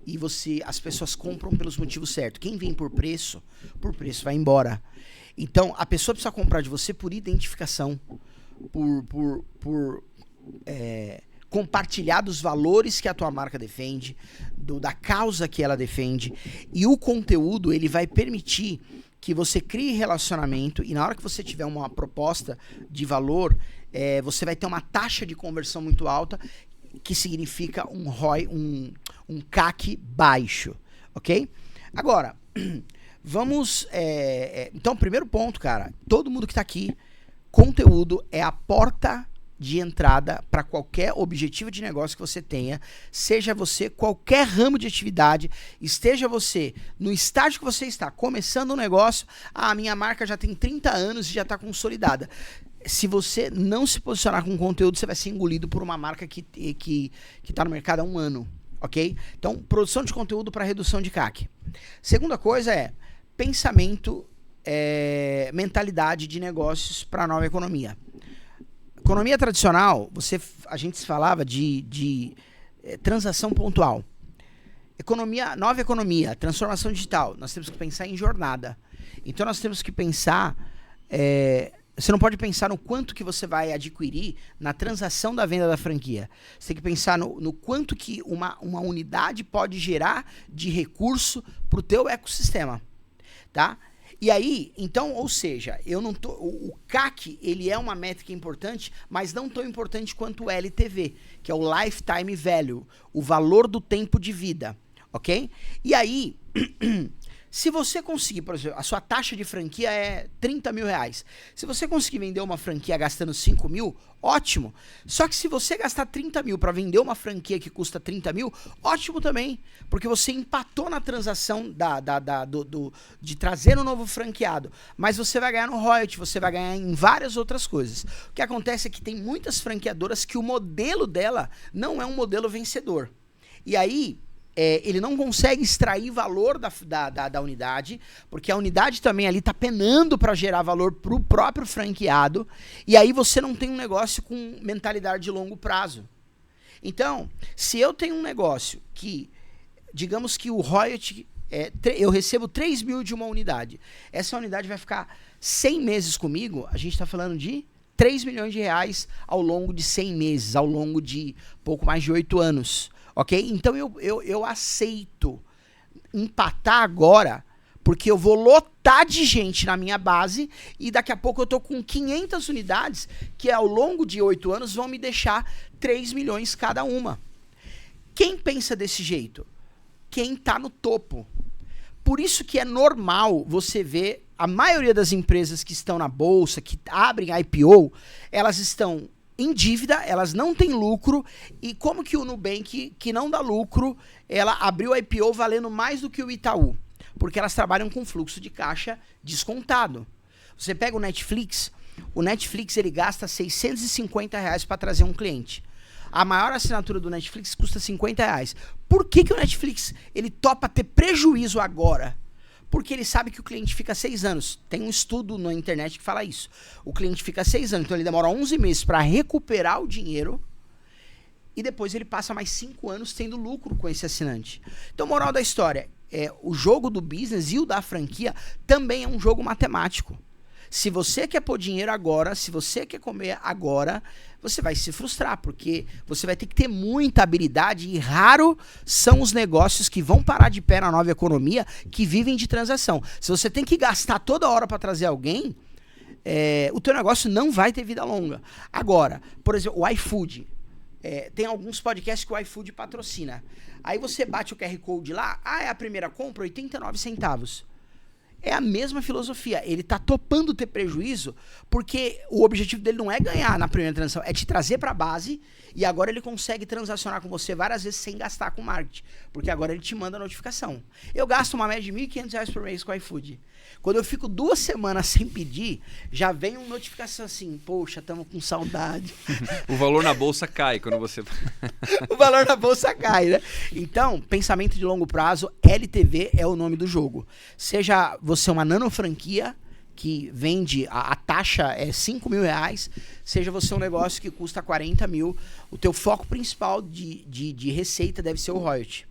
e as pessoas compram pelos motivos certos. Quem vem por preço vai embora. Então, a pessoa precisa comprar de você por identificação, por compartilhar dos valores que a tua marca defende, da causa que ela defende. E o conteúdo, ele vai permitir que você crie relacionamento e na hora que você tiver uma proposta de valor, você vai ter uma taxa de conversão muito alta, que significa um ROI, um CAC baixo, ok? Agora, vamos... então, primeiro ponto, cara, todo mundo que tá aqui, conteúdo é a porta de entrada para qualquer objetivo de negócio que você tenha, seja você qualquer ramo de atividade, esteja você no estágio que você está, começando um negócio, a minha marca já tem 30 anos e já está consolidada. Se você não se posicionar com conteúdo, você vai ser engolido por uma marca que está no mercado há 1 ano, ok? Então, produção de conteúdo para redução de CAC. Segunda coisa é pensamento, mentalidade de negócios para a nova economia. Economia tradicional, a gente falava de transação pontual. Nova economia, transformação digital, nós temos que pensar em jornada. Então nós temos que pensar, você não pode pensar no quanto que você vai adquirir na transação da venda da franquia. Você tem que pensar no quanto que uma unidade pode gerar de recurso para o teu ecossistema, tá? E aí, então, ou seja, o CAC, ele é uma métrica importante, mas não tão importante quanto o LTV, que é o Lifetime Value, o valor do tempo de vida, ok? E aí, se você conseguir, por exemplo, a sua taxa de franquia é 30 mil reais. Se você conseguir vender uma franquia gastando 5 mil, ótimo. Só que se você gastar 30 mil para vender uma franquia que custa 30 mil, ótimo também. Porque você empatou na transação de trazer um novo franqueado. Mas você vai ganhar no royalty, você vai ganhar em várias outras coisas. O que acontece é que tem muitas franqueadoras que o modelo dela não é um modelo vencedor. E aí... ele não consegue extrair valor da unidade, porque a unidade também ali está penando para gerar valor para o próprio franqueado, e aí você não tem um negócio com mentalidade de longo prazo. Então, se eu tenho um negócio que, digamos que o royalty, eu recebo 3 mil de uma unidade, essa unidade vai ficar 100 meses comigo, a gente está falando de 3 milhões de reais ao longo de 100 meses, ao longo de pouco mais de 8 anos. Ok? Então eu aceito empatar agora, porque eu vou lotar de gente na minha base e daqui a pouco eu tô com 500 unidades que ao longo de 8 anos vão me deixar 3 milhões cada uma. Quem pensa desse jeito? Quem tá no topo. Por isso que é normal você ver a maioria das empresas que estão na bolsa, que abrem IPO, elas estão em dívida, elas não têm lucro, e como que o Nubank, que não dá lucro, ela abriu a IPO valendo mais do que o Itaú? Porque elas trabalham com fluxo de caixa descontado. Você pega o Netflix ele gasta 650 reais para trazer um cliente. A maior assinatura do Netflix custa 50 reais. Por que o Netflix ele topa ter prejuízo agora? Porque ele sabe que o cliente fica 6 anos. Tem um estudo na internet que fala isso. O cliente fica 6 anos, então ele demora 11 meses para recuperar o dinheiro e depois ele passa mais 5 anos tendo lucro com esse assinante. Então, moral da história, o jogo do business e o da franquia também é um jogo matemático. Se você quer pôr dinheiro agora, se você quer comer agora, você vai se frustrar, porque você vai ter que ter muita habilidade e raro são os negócios que vão parar de pé na nova economia que vivem de transação. Se você tem que gastar toda hora para trazer alguém, o teu negócio não vai ter vida longa. Agora, por exemplo, o iFood. Tem alguns podcasts que o iFood patrocina. Aí você bate o QR Code lá, é a primeira compra, 89 centavos. É a mesma filosofia. Ele tá topando ter prejuízo porque o objetivo dele não é ganhar na primeira transação, é te trazer para a base e agora ele consegue transacionar com você várias vezes sem gastar com marketing, porque agora ele te manda a notificação. Eu gasto uma média de R$1.500 por mês com o iFood. Quando eu fico 2 semanas sem pedir, já vem uma notificação assim, poxa, tamo com saudade. O valor na bolsa cai quando você... O valor na bolsa cai, né? Então, pensamento de longo prazo, LTV é o nome do jogo. Seja você uma nano franquia, que vende, a taxa é R$5.000, seja você um negócio que custa 40 mil, o teu foco principal de receita deve ser o royalty.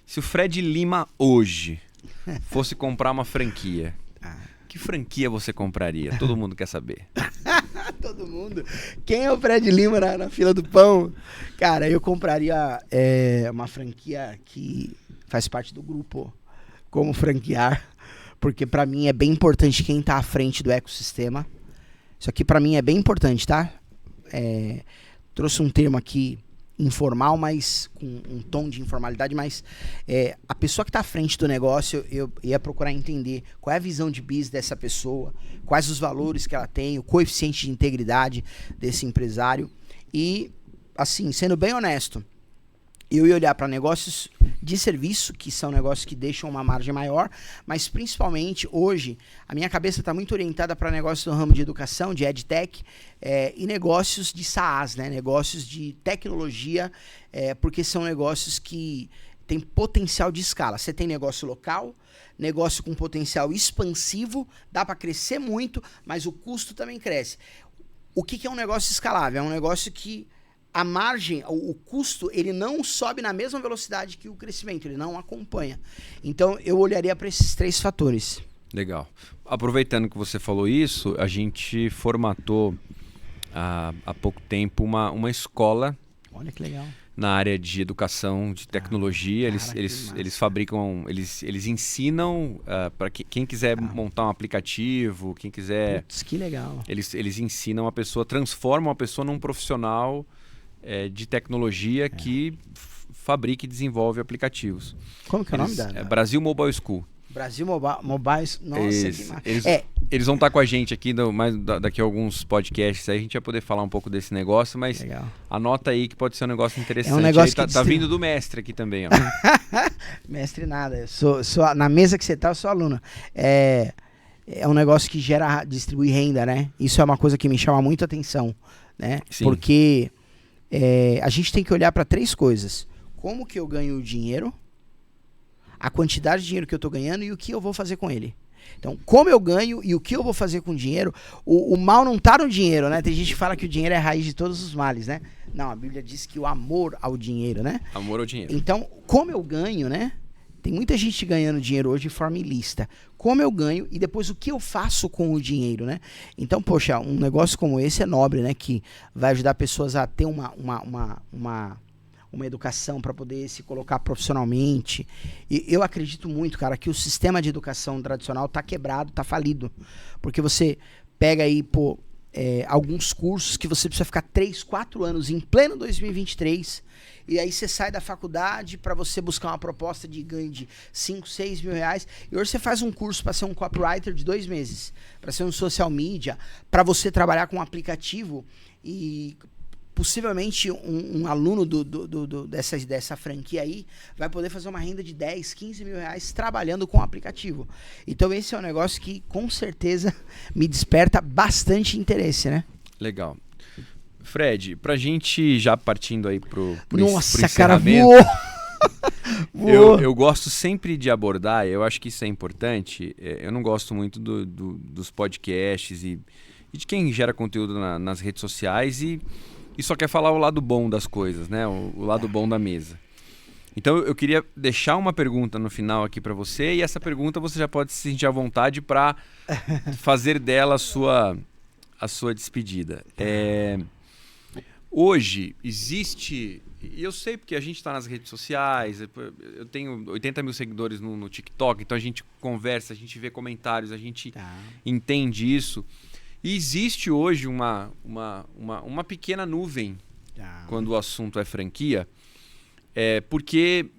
Se o Fred Lima hoje fosse comprar uma franquia, que franquia você compraria? Todo mundo quer saber. Todo mundo. Quem é o Fred Lima na fila do pão? Cara, eu compraria uma franquia que faz parte do grupo Como Franquear, porque pra mim é bem importante quem tá à frente do ecossistema. Isso aqui pra mim é bem importante, tá? Trouxe um termo aqui informal, mas com um tom de informalidade, mas a pessoa que está à frente do negócio, eu ia procurar entender qual é a visão de business dessa pessoa, quais os valores que ela tem, o coeficiente de integridade desse empresário e, assim, sendo bem honesto, eu ia olhar para negócios de serviço, que são negócios que deixam uma margem maior, mas principalmente hoje a minha cabeça está muito orientada para negócios no ramo de educação, de EdTech, e negócios de SaaS, né? Negócios de tecnologia, porque são negócios que têm potencial de escala. Você tem negócio local, negócio com potencial expansivo, dá para crescer muito, mas o custo também cresce. O que é um negócio escalável? É um negócio que a margem, o custo, ele não sobe na mesma velocidade que o crescimento, ele não acompanha. Então, eu olharia para esses 3 fatores. Legal. Aproveitando que você falou isso, a gente formatou há pouco tempo uma escola. Olha que legal. Na área de educação, de tecnologia. Eles fabricam, eles ensinam para quem quiser montar um aplicativo, quem quiser... Putz, que legal. Eles ensinam a pessoa, transformam a pessoa num profissional de tecnologia que fabrica e desenvolve aplicativos. Como que é o nome da? Brasil Mobile School. Brasil Mobile... Nossa, que massa. Eles vão estar com a gente aqui, daqui a alguns podcasts, aí a gente vai poder falar um pouco desse negócio, mas legal. Anota aí que pode ser um negócio interessante. É um negócio aí tá vindo do mestre aqui também. Ó. Mestre nada, eu sou na mesa que você tá, eu sou aluno. É um negócio que distribui renda, né? Isso é uma coisa que me chama muito a atenção, né? Sim. Porque a gente tem que olhar para 3 coisas. Como que eu ganho dinheiro, a quantidade de dinheiro que eu tô ganhando e o que eu vou fazer com ele. Então, como eu ganho e o que eu vou fazer com o dinheiro, o mal não tá no dinheiro, né? Tem gente que fala que o dinheiro é a raiz de todos os males, né? Não, a Bíblia diz que o amor ao dinheiro, né? Amor ao dinheiro. Então, como eu ganho, né? Tem muita gente ganhando dinheiro hoje de forma ilícita. Como eu ganho e depois o que eu faço com o dinheiro, né? Então, poxa, um negócio como esse é nobre, né? Que vai ajudar pessoas a ter uma educação para poder se colocar profissionalmente. E eu acredito muito, cara, que o sistema de educação tradicional tá quebrado, tá falido. Porque você pega aí, alguns cursos que você precisa ficar 3, 4 anos em pleno 2023, e aí você sai da faculdade para você buscar uma proposta de ganho de 5, 6 mil reais, e hoje você faz um curso para ser um copywriter de 2 meses, para ser um social media, para você trabalhar com um aplicativo e... Possivelmente um aluno dessa franquia aí vai poder fazer uma renda de 10, 15 mil reais trabalhando com o aplicativo. Então esse é um negócio que com certeza me desperta bastante interesse, né? Legal. Fred, pra gente já partindo aí pro Nossa, encerramento, cara, voou! Eu gosto sempre de abordar, eu acho que isso é importante, eu não gosto muito dos podcasts e de quem gera conteúdo nas redes sociais e só quer falar o lado bom das coisas, né? O lado bom da mesa. Então eu queria deixar uma pergunta no final aqui para você, e essa pergunta você já pode se sentir à vontade para fazer dela a sua despedida. Hoje existe, e eu sei porque a gente está nas redes sociais, eu tenho 80 mil seguidores no TikTok, então a gente conversa, a gente vê comentários, a gente entende isso. E existe hoje uma pequena nuvem quando o assunto é franquia, porque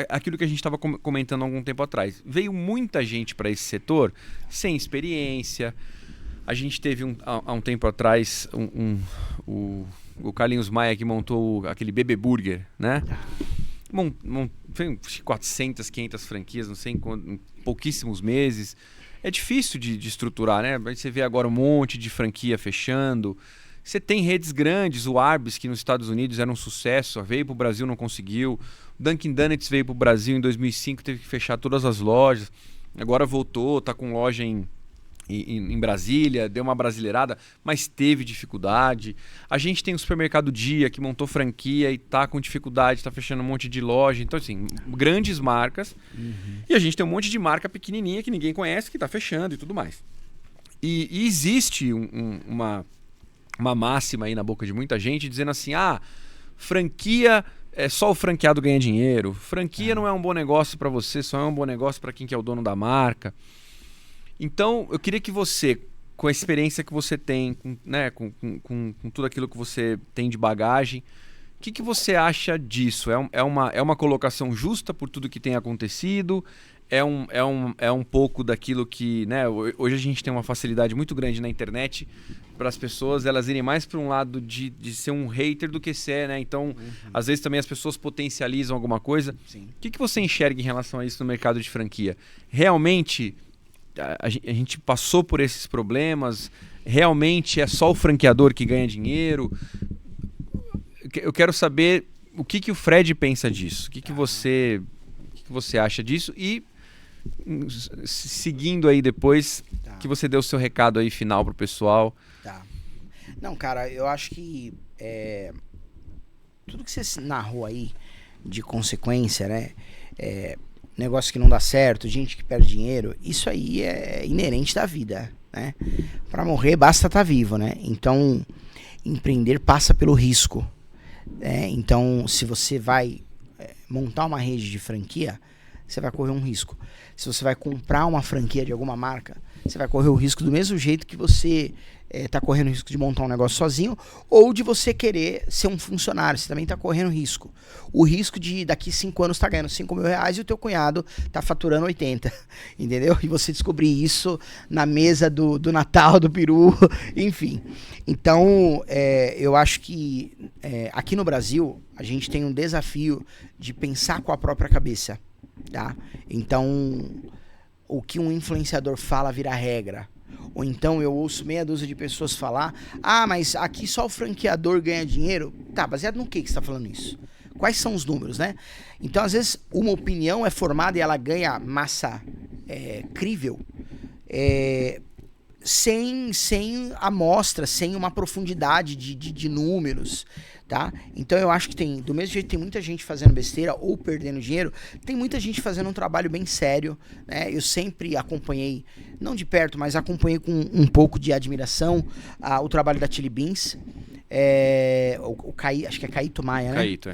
aquilo que a gente estava comentando há algum tempo atrás, veio muita gente para esse setor sem experiência. A gente teve há um tempo atrás o Carlinhos Maia que montou aquele Bebê Burger, né? Foi 400, 500 franquias, não sei em pouquíssimos meses. É difícil de estruturar, né? Você vê agora um monte de franquia fechando. Você tem redes grandes, o Arby's, que nos Estados Unidos era um sucesso, veio para o Brasil, não conseguiu. O Dunkin' Donuts veio para o Brasil em 2005, teve que fechar todas as lojas. Agora voltou, está com loja em Brasília, deu uma brasileirada, mas teve dificuldade. A gente tem o Supermercado Dia, que montou franquia e está com dificuldade, está fechando um monte de loja. Então, assim, grandes marcas. E a gente tem um monte de marca pequenininha que ninguém conhece, que está fechando e tudo mais. E existe uma máxima aí na boca de muita gente dizendo assim, franquia, só o franqueado ganha dinheiro. Franquia não é um bom negócio para você, só é um bom negócio para quem que é o dono da marca. Então, eu queria que você, com a experiência que você tem, com tudo aquilo que você tem de bagagem, o que você acha disso? É uma colocação justa por tudo que tem acontecido? É um pouco daquilo que... né, hoje a gente tem uma facilidade muito grande na internet para as pessoas elas irem mais para um lado de ser um hater do que ser, né? Então, às vezes também as pessoas potencializam alguma coisa. Sim. O que você enxerga em relação a isso no mercado de franquia? Realmente... A gente passou por esses problemas? Realmente é só o franqueador que ganha dinheiro? Eu quero saber o que o Fred pensa disso. O que você acha disso? E seguindo aí depois, que você dê o seu recado aí final pro pessoal. Não, cara, eu acho que tudo que você narrou aí de consequência, né? Negócio que não dá certo, gente que perde dinheiro, isso aí é inerente da vida, né? Para morrer basta estar vivo, né? Então, empreender passa pelo risco, né? Então, se você vai montar uma rede de franquia, você vai correr um risco. Se você vai comprar uma franquia de alguma marca, você vai correr o risco do mesmo jeito que você está correndo o risco de montar um negócio sozinho ou de você querer ser um funcionário. Você também está correndo risco. O risco de daqui 5 anos estar ganhando R$5.000 e o teu cunhado tá faturando 80, entendeu? E você descobrir isso na mesa do Natal, do peru, enfim. Então, eu acho que aqui no Brasil a gente tem um desafio de pensar com a própria cabeça, tá? Então, o que um influenciador fala vira regra. Ou então eu ouço meia dúzia de pessoas falar, mas aqui só o franqueador ganha dinheiro. Tá, baseado no que você está falando isso? Quais são os números, né? Então, às vezes, uma opinião é formada e ela ganha massa crível sem amostra, sem uma profundidade de números, tá? Então eu acho que do mesmo jeito que tem muita gente fazendo besteira ou perdendo dinheiro, tem muita gente fazendo um trabalho bem sério, né? Eu sempre acompanhei, não de perto, mas acompanhei com um pouco de admiração o trabalho da Chili Beans. Acho que é Caíto Maia, né? Caíto,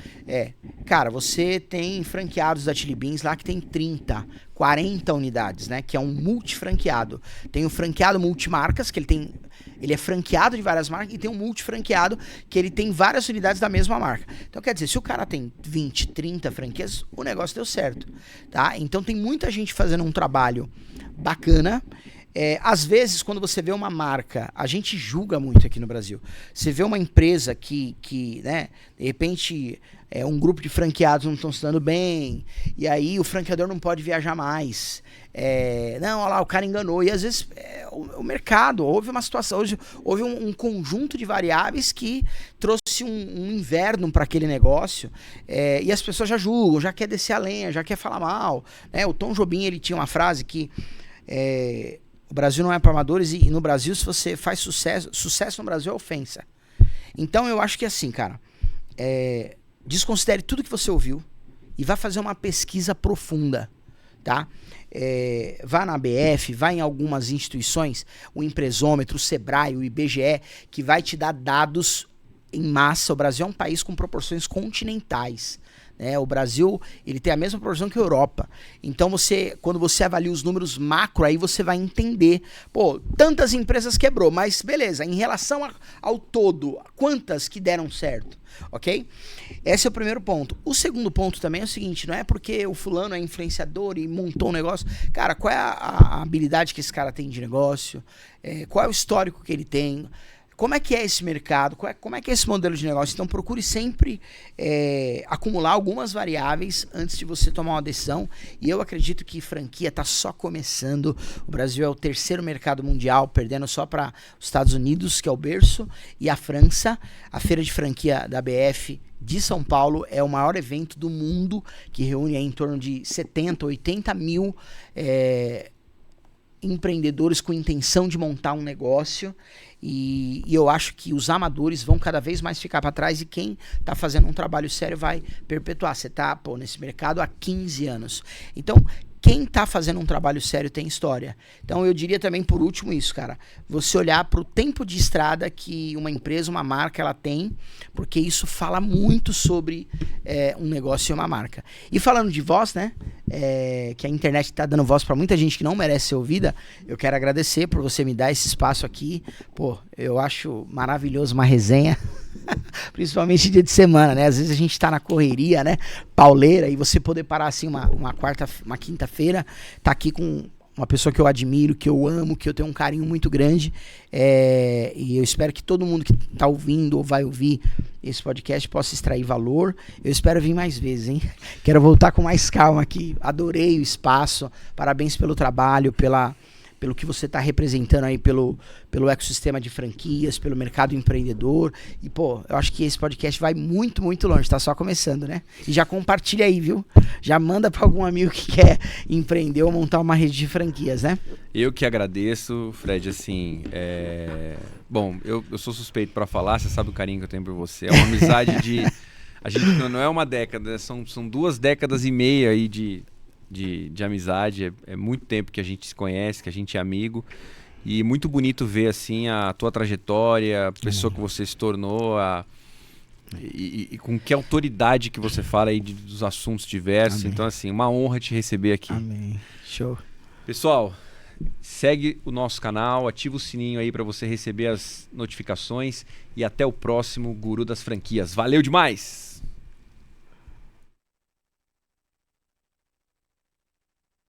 Cara, você tem franqueados da Chili Beans lá que tem 30, 40 unidades, né? Que é um multifranqueado. Tem o franqueado multimarcas, que ele é franqueado de várias marcas, e tem um multifranqueado que ele tem várias unidades da mesma marca. Então, quer dizer, se o cara tem 20, 30 franquias, o negócio deu certo, tá? Então, tem muita gente fazendo um trabalho bacana. Às vezes, quando você vê uma marca, a gente julga muito aqui no Brasil. Você vê uma empresa que né, de repente, um grupo de franqueados não estão se dando bem, e aí o franqueador não pode viajar mais. Não, olha lá, o cara enganou. E às vezes o mercado, houve uma situação, houve um conjunto de variáveis que trouxe um inverno para aquele negócio, e as pessoas já julgam, já quer descer a lenha, já quer falar mal, né? O Tom Jobim, ele tinha uma frase que o Brasil não é para amadores, e no Brasil, se você faz sucesso no Brasil é ofensa. Então eu acho que assim, cara, desconsidere tudo que você ouviu e vá fazer uma pesquisa profunda, tá? Vá na ABF, vá em algumas instituições, o Empresômetro, o Sebrae, o IBGE, que vai te dar dados em massa. O Brasil é um país com proporções continentais. O Brasil, ele tem a mesma proporção que a Europa. Então, quando você avalia os números macro, aí você vai entender, tantas empresas quebrou, mas beleza, em relação ao todo, quantas que deram certo, ok? Esse é o primeiro ponto. O segundo ponto também é o seguinte, não é porque o fulano é influenciador e montou um negócio. Cara, qual é a habilidade que esse cara tem de negócio? Qual é o histórico que ele tem? Como é que é esse mercado? Como é que é esse modelo de negócio? Então procure sempre acumular algumas variáveis antes de você tomar uma decisão. E eu acredito que franquia está só começando. O Brasil é o terceiro mercado mundial, perdendo só para os Estados Unidos, que é o berço, e a França. A feira de franquia da BF de São Paulo é o maior evento do mundo, que reúne aí em torno de 70, 80 mil empreendedores com intenção de montar um negócio. E eu acho que os amadores vão cada vez mais ficar para trás e quem está fazendo um trabalho sério vai perpetuar. Você está nesse mercado há 15 anos. Então, quem está fazendo um trabalho sério tem história. Então, eu diria também, por último, isso, cara. Você olhar para o tempo de estrada que uma empresa, uma marca, ela tem, porque isso fala muito sobre um negócio e uma marca. E falando de voz, né? Que a internet está dando voz para muita gente que não merece ser ouvida, eu quero agradecer por você me dar esse espaço aqui. Eu acho maravilhoso uma resenha, principalmente dia de semana, né? Às vezes a gente tá na correria, né? Pauleira, e você poder parar assim uma quinta-feira, tá aqui com uma pessoa que eu admiro, que eu amo, que eu tenho um carinho muito grande. E eu espero que todo mundo que tá ouvindo ou vai ouvir esse podcast possa extrair valor. Eu espero vir mais vezes, hein? Quero voltar com mais calma aqui. Adorei o espaço. Parabéns pelo trabalho, pelo que você está representando aí pelo ecossistema de franquias, pelo mercado empreendedor. E, eu acho que esse podcast vai muito, muito longe. Tá só começando, né? E já compartilha aí, viu? Já manda para algum amigo que quer empreender ou montar uma rede de franquias, né? Eu que agradeço, Fred, assim... Bom, eu sou suspeito para falar, você sabe o carinho que eu tenho por você. É uma amizade de... A gente não é uma década, são 2 décadas e meia aí de amizade. É muito tempo que a gente se conhece, que a gente é amigo, e muito bonito ver assim a tua trajetória, a pessoa que você se tornou, e com que autoridade que você fala aí dos assuntos diversos. Amém. Então assim, uma honra te receber aqui. Amém. Show. Pessoal, segue o nosso canal, ativa o sininho aí para você receber as notificações, e até o próximo Guru das Franquias. Valeu demais!